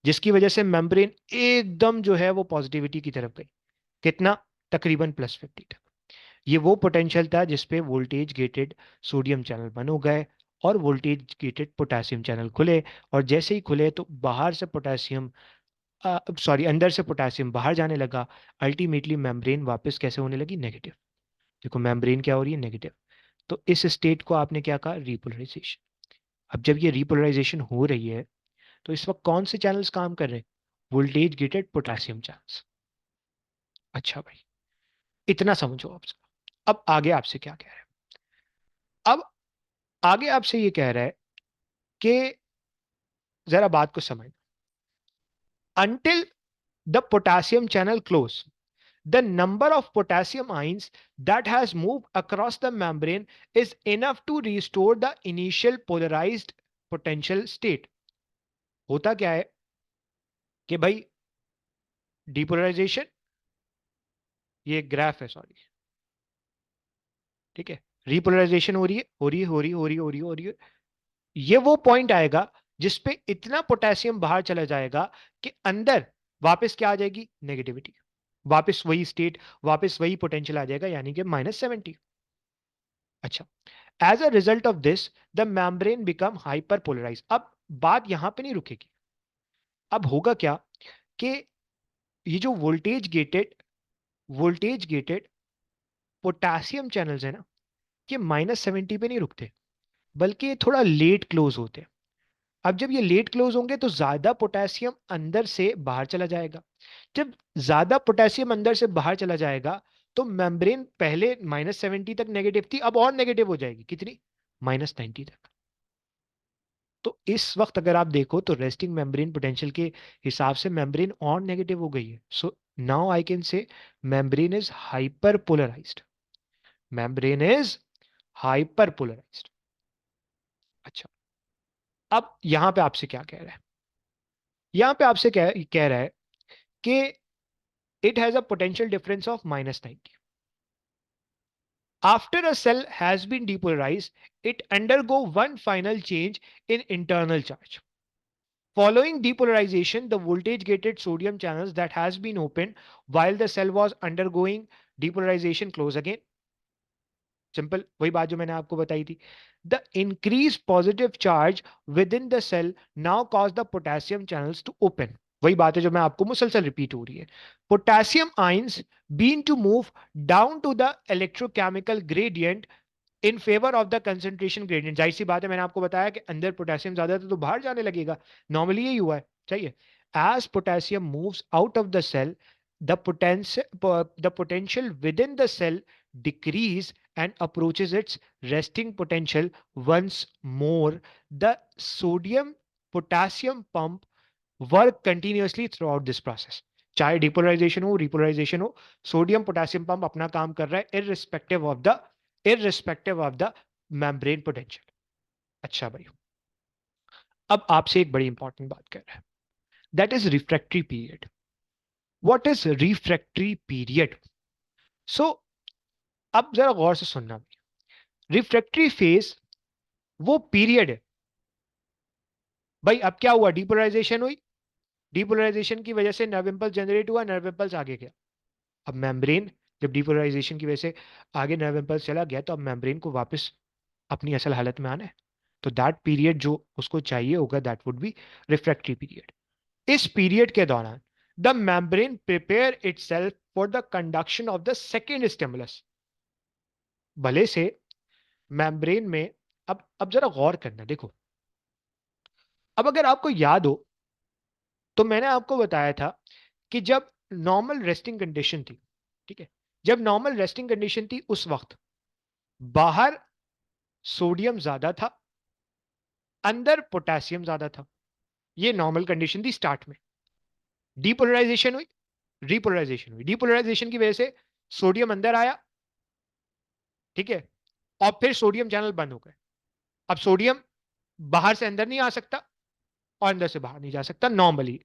जिसकी वजह से मेम्ब्रेन एकदम जो है वो पॉजिटिविटी की तरफ गई. कितना? तकरीबन +50 तक. ये वो पोटेंशियल था जिसपे वोल्टेज गेटेड सोडियम चैनल बंद हो गए और वोल्टेज गेटेड पोटेशियम चैनल खुले. और जैसे ही खुले तो बाहर से पोटेशियम, सॉरी, अंदर से पोटेशियम बाहर जाने लगा. अल्टीमेटली मेम्ब्रेन वापस कैसे होने लगी? नेगेटिव. देखो मेम्ब्रेन क्या हो रही है? नेगेटिव. तो इस स्टेट को आपने क्या कहा? रिपोलराइजेशन. अब जब ये रिपोलराइजेशन हो रही है तो इस वक्त कौन से चैनल्स काम कर रहे हैं? Voltage gated potassium channels. अच्छा भाई, इतना समझो आप. अब आगे आपसे क्या कह रहा है? अब आगे आपसे ये कह रहा है कि जरा बात को समझ. until the potassium channel close, the number of potassium ions that has moved across the membrane is enough to restore the initial polarized potential state. होता क्या है कि भाई डिपोलराइजेशन, ये ग्राफ है, सॉरी, ठीक है, रिपोलराइजेशन हो रही है, हो रही है, हो रही है, हो रही है, हो रही है, हो रही है. ये वो पॉइंट आएगा जिसपे इतना पोटेशियम बाहर चला जाएगा कि अंदर वापस क्या आ जाएगी? नेगेटिविटी. वापस वही स्टेट, वापस वही पोटेंशियल आ जाएगा, यानी कि -70. अच्छा. As a result of this the membrane become hyperpolarize. अब बात यहां पे नहीं रुकेगी. अब होगा क्या कि ये जो वोल्टेज गेटेड पोटेशियम चैनल्स है ना, ये -70 पे नहीं रुकते, बल्कि ये थोड़ा लेट क्लोज होते हैं. अब जब ये लेट क्लोज होंगे तो ज्यादा पोटेशियम अंदर से बाहर चला जाएगा. जब ज्यादा पोटेशियम अंदर से बाहर चला जाएगा तो मेम्ब्रेन पहले -70 तक नेगेटिव थी, अब और नेगेटिव हो जाएगी. कितनी? -90 तक. तो इस वक्त अगर आप देखो तो रेस्टिंग मेम्ब्रेन पोटेंशियल के हिसाब से मेम्ब्रेन और नेगेटिव हो गई है. So now I can say membrane is hyperpolarized. Membrane is hyperpolarized. अच्छा, अब यहां पे आपसे क्या कह रहा है? यहां पे आपसे कह रहा है कि it has a potential difference of -90. After a cell has been depolarized, it undergo one final change in internal charge. Following depolarization, the voltage-gated sodium channels that has been opened while the cell was undergoing depolarization close again. Simple वही बात जो मैंने आपको बताई थी. The increase positive charge within the cell now cause the potassium channels to open. वही बात है जो मैं आपको मुसलसल रिपीट हो रही है. Potassium ions been to move down to the electrochemical gradient in favour of the concentration gradient. जाहिर सी बात है, मैंने आपको बताया कि अंदर पोटेशियम ज्यादा था तो बाहर जाने लगेगा. नॉर्मली यही हुआ है. चाहिए as potassium moves out of the cell, the potential within the cell decrease and approaches its resting potential once more. The sodium potassium pump work continuously throughout this process. चाहे डिपोलराइजेशन हो repolarisation हो, sodium potassium pump अपना काम कर रहा है irrespective of the membrane potential. अच्छा भाई, अब आपसे एक बड़ी इंपॉर्टेंट बात कर रहा है, that is refractory period. What is refractory period? So अब जरा गौर से सुनना. रिफ्रैक्टरी फेज वो पीरियड है भाई. अब क्या हुआ? डिपोलराइजेशन हुई. डिपोलराइजेशन की वजह से नर्व इंपल्स जनरेट हुआ, नर्व इंपल्स आगे गया. अब मेम्ब्रेन जब डिपोलराइजेशन की वजह से आगे नर्व इंपल्स चला गया, तो अब मेम्ब्रेन को वापस अपनी असल हालत में आना है. तो दैट पीरियड जो उसको चाहिए होगा, that would B refractory period. इस पीरियड के दौरान the membrane prepare itself for the conduction of the second stimulus. भले से मेम्ब्रेन में, अब जरा गौर करना. देखो, अब अगर आपको याद हो तो मैंने आपको बताया था कि जब नॉर्मल रेस्टिंग कंडीशन थी, ठीक है, जब नॉर्मल रेस्टिंग कंडीशन थी उस वक्त बाहर सोडियम ज्यादा था, अंदर पोटेशियम ज्यादा था. ये नॉर्मल कंडीशन थी स्टार्ट में. डीपोलराइजेशन हुई, रिपोलराइजेशन हुई. डीपोलराइजेशन की वजह से सोडियम अंदर आया, ठीक है, और फिर सोडियम चैनल बंद हो गए. अब सोडियम बाहर से अंदर नहीं आ सकता और अंदर से बाहर नहीं जा सकता नॉर्मली,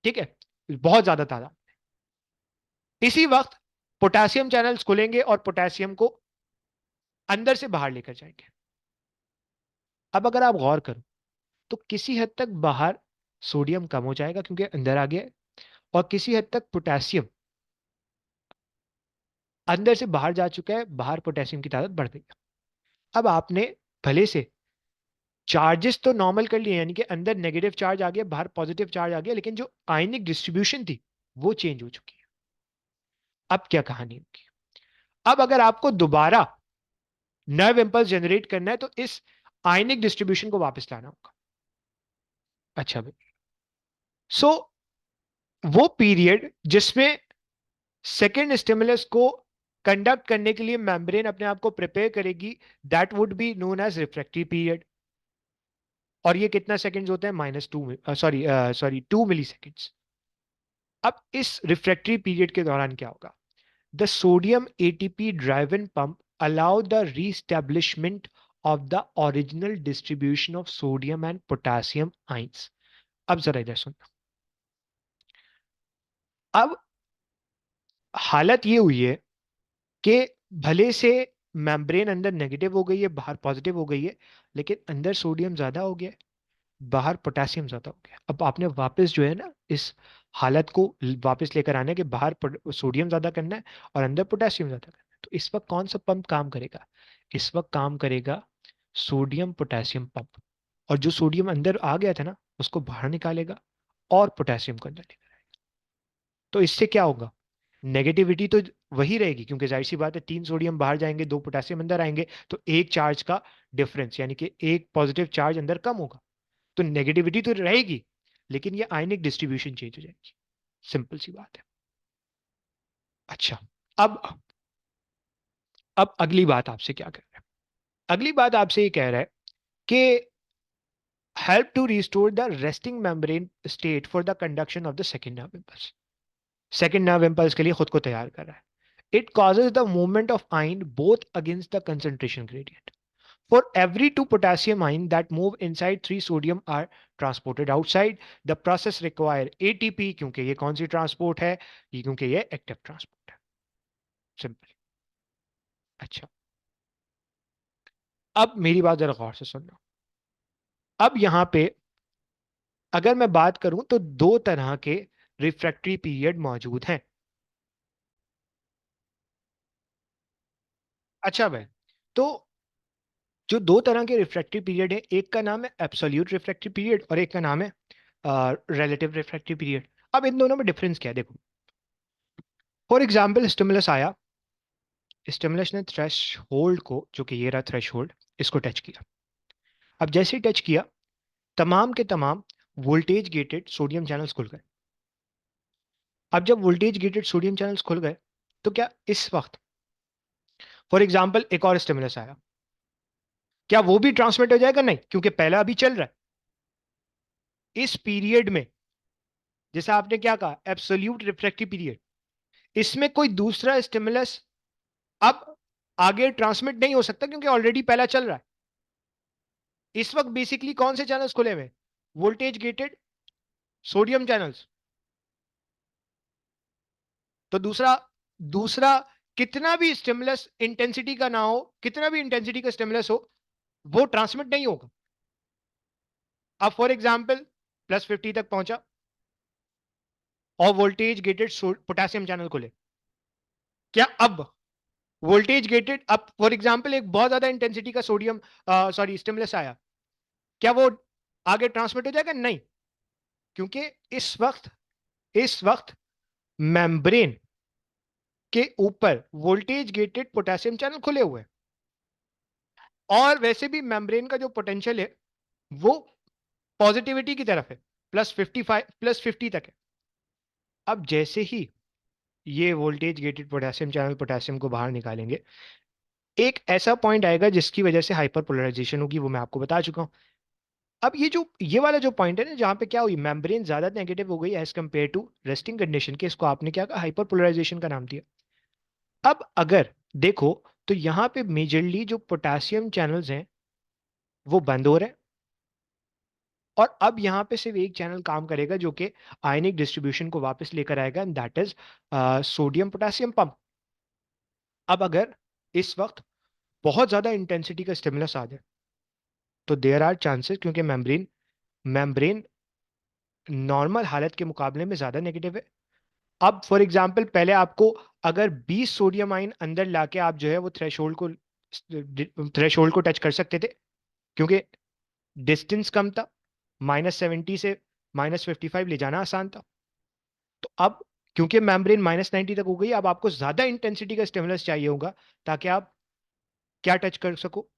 ठीक है, बहुत ज्यादा तादाद. इसी वक्त पोटेशियम चैनल्स खुलेंगे और पोटेशियम को अंदर से बाहर लेकर जाएंगे. अब अगर आप गौर करो तो किसी हद तक बाहर सोडियम कम हो जाएगा क्योंकि अंदर आ गया है, और किसी हद तक पोटेशियम अंदर से बाहर जा चुका है, बाहर पोटेशियम की तादाद बढ़ गई है. अब आपने भले से चार्जेस तो नॉर्मल कर लिए, यानी कि अंदर नेगेटिव चार्ज आ गया, बाहर पॉजिटिव चार्ज आ गया, लेकिन जो आयनिक डिस्ट्रीब्यूशन थी वो चेंज हो चुकी है. अब क्या कहानी होगी? अब अगर आपको दोबारा नर्व इंपल्स जनरेट करना है तो इस आयनिक डिस्ट्रीब्यूशन को वापस लाना होगा. अच्छा भाई, सो वो पीरियड जिसमें सेकेंड स्टिमुलस को कंडक्ट करने के लिए मेम्ब्रेन अपने आप को प्रिपेयर करेगी, that would be known as refractory period. और ये कितना सेकंड्स होता है? -2, सॉरी 2 मिली सेकेंड्स. अब इस रिफ्रैक्टरी पीरियड के दौरान क्या होगा? The sodium ATP driven pump allow the reestablishment of the original distribution of sodium and potassium ions. अब जरा इधर सुनना. अब हालत ये हुई है कि भले से मेम्ब्रेन अंदर नेगेटिव हो गई है, बाहर पॉजिटिव हो गई है, लेकिन अंदर सोडियम ज्यादा हो गया है, बाहर पोटेशियम ज्यादा हो गया. अब आपने वापस जो है ना इस हालत को वापस लेकर आना है कि बाहर सोडियम ज्यादा करना है और अंदर पोटेशियम ज्यादा करना है. तो इस वक्त कौन सा पंप काम करेगा? इस वक्त काम करेगा सोडियम पोटेशियम पंप. और जो सोडियम अंदर आ गया था ना उसको बाहर निकालेगा और पोटेशियम को अंदर लेकर आएगा. तो इससे क्या होगा? नेगेटिविटी तो वही रहेगी, क्योंकि जाहिर सी बात है 3 सोडियम बाहर जाएंगे, 2 पोटेशियम अंदर आएंगे, तो एक चार्ज का डिफरेंस यानी कि एक पॉजिटिव चार्ज अंदर कम होगा. तो नेगेटिविटी तो रहेगी, लेकिन ये आयनिक डिस्ट्रीब्यूशन चेंज हो जाएगी. सिंपल सी बात है. अच्छा, अब अब अगली बात आपसे क्या कह रहा है? अगली बात आपसे ये कह रहा है कि help to restore the resting membrane state for the conduction of the second nerve impulse. Second nerve impulse के लिए खुद को तैयार कर रहा है. It causes the movement of ion both against the concentration gradient. For every two potassium ion that move inside three sodium are transported outside. The process require ATP क्योंकि ये कौन सी ट्रांसपोर्ट है, ये क्योंकि ये एक्टिव ट्रांसपोर्ट है. Simple. अच्छा, अब मेरी बात जरा गौर से सुनना. अब यहां पे अगर मैं बात करूं तो दो तरह के रिफ्रैक्टरी पीरियड मौजूद हैं. अच्छा भाई, तो जो दो तरह के रिफ्रैक्टरी पीरियड है, एक का नाम है एब्सोल्यूट रिफ्रैक्टरी पीरियड और एक का नाम है रिलेटिव रिफ्रैक्टरी पीरियड. अब इन दोनों में डिफरेंस क्या है देखो. फॉर एग्जाम्पल स्टिमुलस आया, स्टिमुलस ने थ्रेश होल्ड को, जो कि ये रहा थ्रेश होल्ड, इसको टच किया. अब जैसे ही टच किया, तमाम के तमाम वोल्टेज गेटेड सोडियम चैनल्स खुल गए. अब जब वोल्टेज गेटेड सोडियम चैनल्स खुल गए, तो क्या इस वक्त फॉर एग्जाम्पल एक और स्टिमुलस आया, क्या वो भी ट्रांसमिट हो जाएगा? नहीं, क्योंकि पहला अभी चल रहा है. इस पीरियड में, जैसा आपने क्या कहा, एब्सोल्यूट रिफ्रैक्टिव पीरियड, इसमें कोई दूसरा स्टिमुलस अब आगे ट्रांसमिट नहीं हो सकता क्योंकि ऑलरेडी पहला चल रहा है. इस वक्त बेसिकली कौन से चैनल्स खुले हुए? Voltage gated sodium channels. तो दूसरा दूसरा कितना भी स्टिमुलस इंटेंसिटी का ना हो, कितना भी इंटेंसिटी का स्टिमुलस हो, वो ट्रांसमिट नहीं होगा. अब फॉर एग्जाम्पल +50 तक पहुंचा और वोल्टेज गेटेड पोटेशियम चैनल खुले. क्या अब वोल्टेज गेटेड, अब फॉर एग्जाम्पल एक बहुत ज्यादा इंटेंसिटी का सोडियम सॉरी स्टिमुलस आया, क्या वो आगे ट्रांसमिट हो जाएगा? नहीं, क्योंकि इस वक्त मेम्ब्रेन के ऊपर वोल्टेज गेटेड पोटेशियम चैनल खुले हुए हैं. और वैसे भी मेम्ब्रेन का जो पोटेंशियल है वो पॉजिटिविटी की तरफ है, +55 +50 तक है. अब जैसे ही ये voltage gated potassium channel potassium को बाहर निकालेंगे, एक ऐसा पॉइंट आएगा जिसकी वजह से हाइपर पोलराइजेशन होगी, वो मैं आपको बता चुका हूं. अब ये वाला जो पॉइंट है ना, जहां पे क्या हुई, मेम्ब्रेन ज्यादा नेगेटिव हो गई as compare to resting condition के, इसको आपने क्या कहा, हाइपर पोलराइजेशन का नाम दिया. अब अगर देखो, तो यहां पे मेजरली जो पोटेशियम चैनल्स हैं वो बंद हो रहे हैं, और अब यहां पे सिर्फ एक चैनल काम करेगा जो कि आयनिक डिस्ट्रीब्यूशन को वापस लेकर आएगा, and that is sodium potassium pump. अब अगर इस वक्त बहुत ज्यादा इंटेंसिटी का स्टिमुलस आ जाए, तो देयर आर चांसेस, क्योंकि मेम्ब्रेन नॉर्मल हालत के मुकाबले में ज्यादा नेगेटिव है. अब फॉर एग्जांपल पहले आपको अगर 20 सोडियम आयन अंदर लाके आप जो है वो थ्रेशोल्ड को टच कर सकते थे, क्योंकि डिस्टेंस कम था, -70 से -55 ले जाना आसान था. तो अब क्योंकि मेम्ब्रेन -90 तक हो गई, अब आपको ज्यादा इंटेंसिटी का स्टिमुलस चाहिए होगा ताकि आप क्या टच कर सको,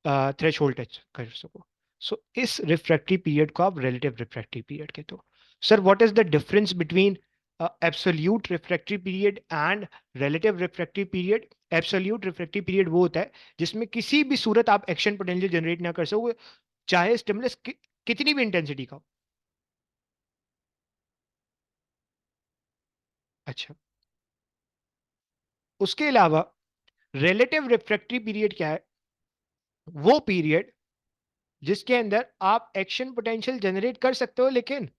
थ्रेशोल्ड टच कर सको. सो इस रिफ्रैक्टरी पीरियड को आप रिलेटिव रिफ्रैक्टरी पीरियड कहते हो. Sir what is the difference between absolute refractory period and relative refractory period? Absolute refractory period वो होता है जिसमें किसी भी सूरत आप एक्शन पोटेंशियल जनरेट ना कर सको, चाहे स्टिमुलस कितनी भी इंटेंसिटी का हो. अच्छा, उसके अलावा रिलेटिव रिफ्रैक्टरी पीरियड क्या है? वो पीरियड जिसके अंदर आप एक्शन पोटेंशियल जनरेट कर सकते हो, लेकिन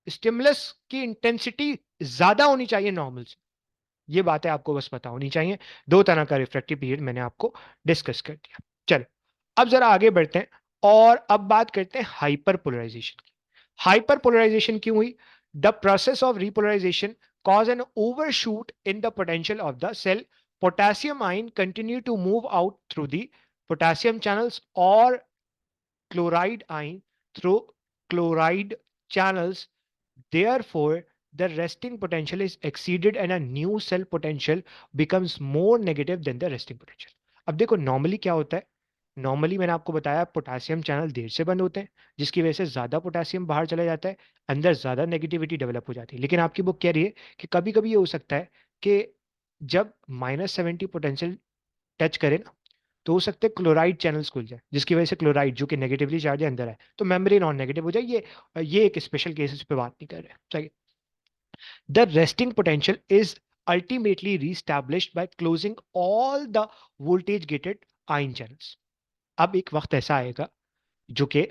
स्टिमुलस की इंटेंसिटी ज्यादा होनी चाहिए नॉर्मल से. ये बातें आपको बस पता होनी चाहिए. दो तरह का रिफ्रैक्टिव पीरियड मैंने आपको डिस्कस कर दिया. चलो, अब जरा आगे बढ़ते हैं और अब बात करते हैं हाइपर पोलराइजेशन की. हाइपर पोलराइजेशन क्यों हुई? The process of repolarization cause an overshoot in the potential of the cell. Potassium ion continue to move out through the potassium channels, or chloride ion through chloride channels. Therefore, the resting potential is exceeded and a new cell potential becomes more negative than the resting potential. अब देखो normally क्या होता है, normally मैंने आपको बताया potassium channel there से बंद होते हैं, जिसकी वजह से ज्यादा पोटेशियम बाहर चला जाता है, अंदर ज्यादा नेगेटिविटी डेवलप हो जाती है. लेकिन आपकी बुक कह रही है कि कभी कभी ये हो सकता है कि जब -70 पोटेंशियल टच करे ना, तो हो सकता है क्लोराइड चैनल्स खुल जाए, जिसकी वजह से क्लोराइड जो कि नेगेटिवली चार्ज है अंदर है, तो मेम्ब्रेन नॉन नेगेटिव हो जाए। ये एक स्पेशल केसेस पे बात नहीं कर रहे, सही। The resting potential is ultimately reestablished by closing all the voltage gated ion channels. अब एक वक्त ऐसा आएगा जो कि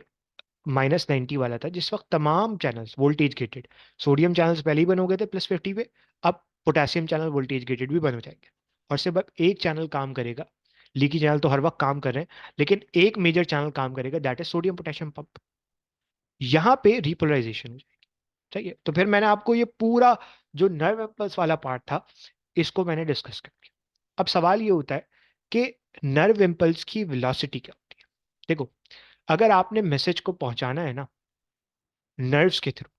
-90 वाला था, जिस वक्त तमाम channels voltage gated, sodium channels पहले ही बन हो गए थे +50 पे, अब पोटेशियम चैनल वोल्टेज गेटेड भी बन हो जाएंगे, और सिर्फ अब एक चैनल काम करेगा। लीकी चैनल तो हर वक्त काम कर रहे हैं, लेकिन एक मेजर चैनल काम करेगा, that is sodium potassium pump. यहां पे रिपोलराइजेशन हो जाएगी, सही है। तो फिर मैंने आपको ये पूरा जो नर्व इम्पल्स वाला पार्ट था, इसको मैंने डिस्कस कर लिया। अब सवाल ये होता है कि नर्व इम्पल्स की वेलोसिटी क्या होती है। देखो, अगर आपने मैसेज को पहुंचाना है ना नर्व्स के थ्रू,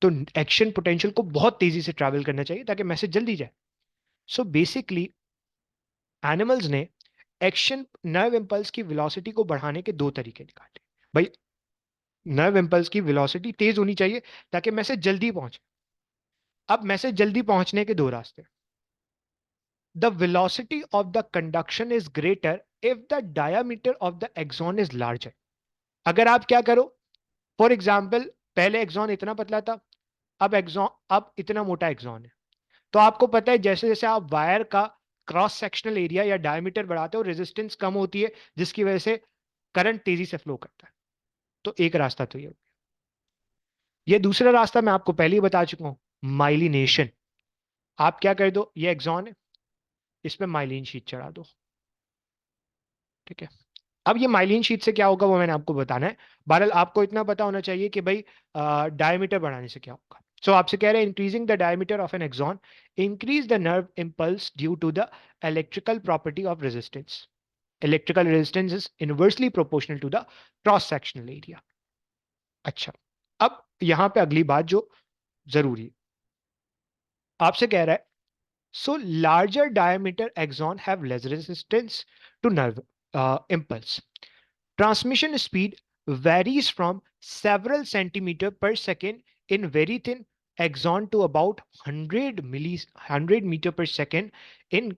तो एक्शन पोटेंशियल को बहुत तेजी से ट्रैवल करना चाहिए ताकि मैसेज जल्दी जाए। सो बेसिकली एनिमल्स ने एक्शन नर्व इम्पल्स की वेलोसिटी को बढ़ाने के दो तरीके निकाले। भाई, नर्व इम्पल्स की वेलोसिटी तेज होनी चाहिए ताकि मैसेज जल्दी पहुंचे। अब मैसेज जल्दी पहुंचने के दो रास्ते। The velocity of the conduction is greater if the diameter of the axon is larger. अगर आप क्या करो, फॉर एग्जाम्पल, पहले एक्सॉन इतना पतला था, अब इतना मोटा एक्सॉन है, तो आपको पता है जैसे जैसे आप वायर का क्रॉस सेक्शनल एरिया या डायमीटर बढ़ाते हो, रेजिस्टेंस कम होती है, जिसकी वजह से करंट तेजी से फ्लो करता है। तो एक रास्ता तो ये हो गया। ये दूसरा रास्ता मैं आपको पहले ही बता चुका हूं, माइलिनेशन। आप क्या कर दो, ये एक्सॉन है, इसमें माइलिन शीट चढ़ा दो, ठीक है। अब ये माइलिन शीट से क्या होगा वो मैंने आपको बताना है। बहरहाल आपको इतना पता होना चाहिए कि भाई डायमीटर बढ़ाने से क्या होगा। सो आपसे कह रहे हैं increasing the diameter of an axon increase the nerve impulse due to the electrical property of resistance. Electrical resistance is inversely proportional to the cross sectional area. अच्छा, अब यहां पे अगली बात जो जरूरी है, आपसे कह रहा है so larger diameter axon have less resistance to nerve impulse. Transmission speed varies from several centimeter per second in very thin axon to about 100 meter per second in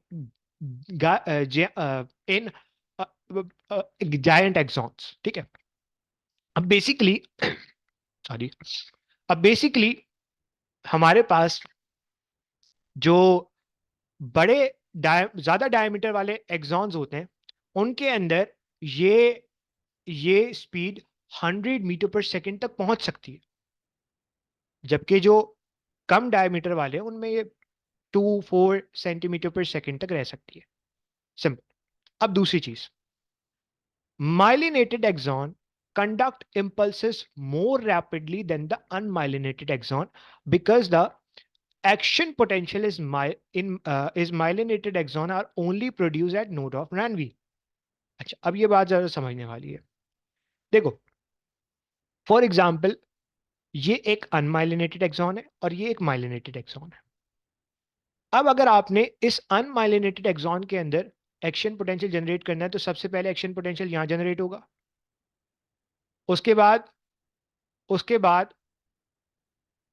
in uh, giant axons, ठीक है। अब basically sorry अब basically हमारे पास जो बड़े ज्यादा diameter वाले exons होते हैं, उनके अंदर ये ये स्पीड 100 मीटर पर सेकेंड तक पहुंच सकती है, जबकि जो कम डायमीटर वाले हैं उनमें ये 2-4 सेंटीमीटर पर सेकेंड तक रह सकती है। सिंपल। अब दूसरी चीज, myelinated axon conduct impulses more rapidly than the unmyelinated axon because the action potential is myelinated axon are only produced at node of Ranvier। अच्छा, अब ये बात जरा समझने वाली है। देखो, फॉर एग्जाम्पल, ये एक अनमाइलिनेटेड एक्सॉन है और ये एक माइलिनेटेड एक्सॉन है। अब अगर आपने इस अनमाइलिनेटेड एक्सॉन के अंदर एक्शन पोटेंशियल जनरेट करना है, तो सबसे पहले एक्शन पोटेंशियल यहां जनरेट होगा, उसके बाद उसके बाद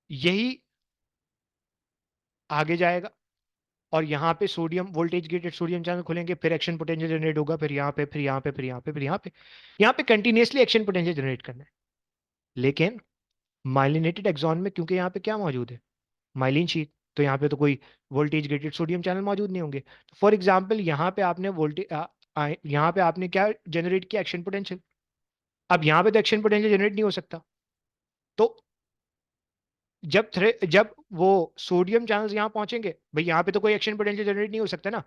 यही आगे जाएगा, और यहाँ पे sodium voltage gated sodium channel खुलेंगे, फिर एक्शन पोटेंशियल जनरेट होगा, फिर यहाँ पे, फिर यहाँ पे, फिर यहाँ पे, फिर यहाँ पे कंटिन्यूसली एक्शन पोटेंशियल जनरेट करना है। लेकिन माइलिनेटेड एक्सॉन में क्योंकि यहाँ पे क्या मौजूद है, माइलिन शीट, तो यहाँ पे तो कोई वोल्टेज ग्रेडेड सोडियम चैनल मौजूद नहीं होंगे। तो फॉर एग्जांपल यहाँ पे आपने यहाँ पे आपने क्या जनरेट किया, एक्शन पोटेंशियल। अब यहाँ पे तो एक्शन पोटेंशियल जनरेट नहीं हो सकता, तो जब वो सोडियम चैनल्स यहाँ पहुंचेंगे, भाई यहाँ पे तो कोई एक्शन पोटेंशियल जनरेट नहीं हो सकता ना,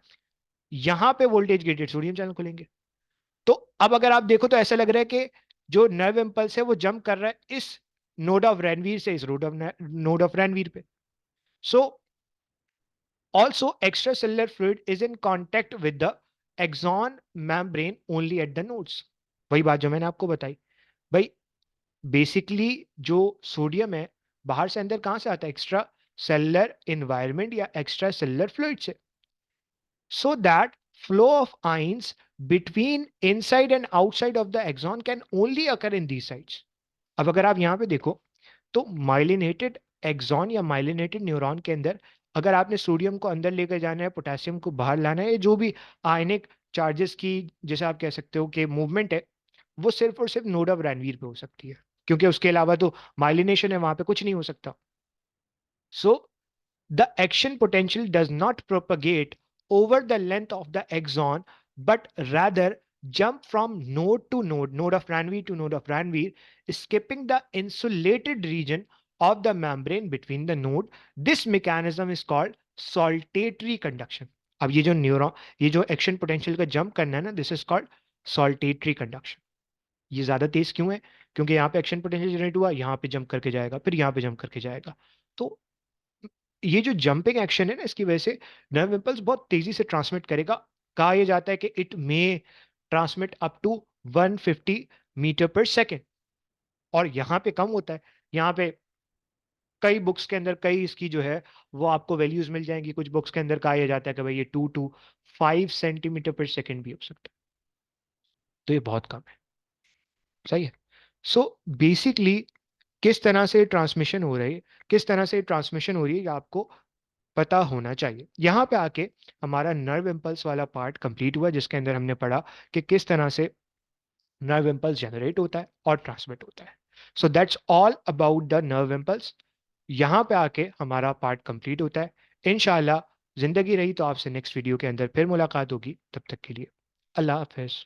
यहाँ पे वोल्टेज ग्रेडेड सोडियम चैनल खुलेंगे। तो अब अगर आप देखो तो ऐसा लग रहा है कि जो नर्व इम्पल्स है वो जंप कर रहा है इस नोड ऑफ रैनवीर से इस नोड ऑफ रैनवीर पे। सो also, extracellular fluid is in contact with the axon membrane only at the nodes। वही बात जो मैंने आपको बताई, भाई बेसिकली जो सोडियम है बाहर से अंदर कहां से आता है, एक्स्ट्रा सेलुलर इन्वायरमेंट या एक्स्ट्रा सेलुलर फ्लूइड से। So that flow of ions between inside and outside of the axon can only occur in these sites। अब अगर आप यहां पे देखो, तो माइलिनेटेड एक्सॉन या माइलिनेटेड न्यूरॉन के अंदर अगर आपने सोडियम को अंदर लेकर जाना है, पोटेशियम को बाहर लाना है, जो भी आयनिक चार्जेस की, जैसे आप कह सकते हो कि मूवमेंट है, वो सिर्फ और सिर्फ नोड ऑफ रैनवीर पे हो सकती है, क्योंकि उसके अलावा तो माइलिनेशन है, वहां पे कुछ नहीं हो सकता. सो the action potential does not propagate over the length of the axon, but rather jump from node to node, node of Ranvier to node of Ranvier, skipping the insulated region of the membrane between the node. This mechanism is called saltatory conduction. अब ये जो neuron, ये जो action potential का jump करना है ना, this is called saltatory conduction. ये ज्यादा तेज क्यों है? क्योंकि यहाँ पे एक्शन पोटेंशियल जनरेट हुआ, यहाँ पे जंप करके जाएगा, फिर यहाँ पे जंप करके जाएगा. तो ये जो जंपिंग एक्शन है ना, इसकी वजह से नर्व इम्पल्स बहुत तेजी से ट्रांसमिट करेगा. कहा यह जाता है कि it may transmit up to 150 metre per second. और यहाँ पे कम होता है. यहाँ पे कई बुक्स के अंदर कई इसकी जो है वो आपको वैल्यूज मिल जाएंगी. कुछ बुक्स के अंदर कहा यह जाता है कि भाई ये 2 to 5 सेंटीमीटर पर सेकेंड भी हो सकता है. तो ये बहुत कम है. सही है. सो बेसिकली किस तरह से ट्रांसमिशन हो रही है, किस तरह से ट्रांसमिशन हो रही है, ये आपको पता होना चाहिए. यहाँ पे आके हमारा नर्व इम्पल्स वाला पार्ट कंप्लीट हुआ, जिसके अंदर हमने पढ़ा कि किस तरह से नर्व इम्पल्स जनरेट होता है और ट्रांसमिट होता है. So that's all about the nerve impulse. यहाँ पे आके हमारा पार्ट कंप्लीट होता है. इंशाल्लाह जिंदगी रही तो आपसे नेक्स्ट वीडियो के अंदर फिर मुलाकात होगी. तब तक के लिए अल्लाह हाफिज.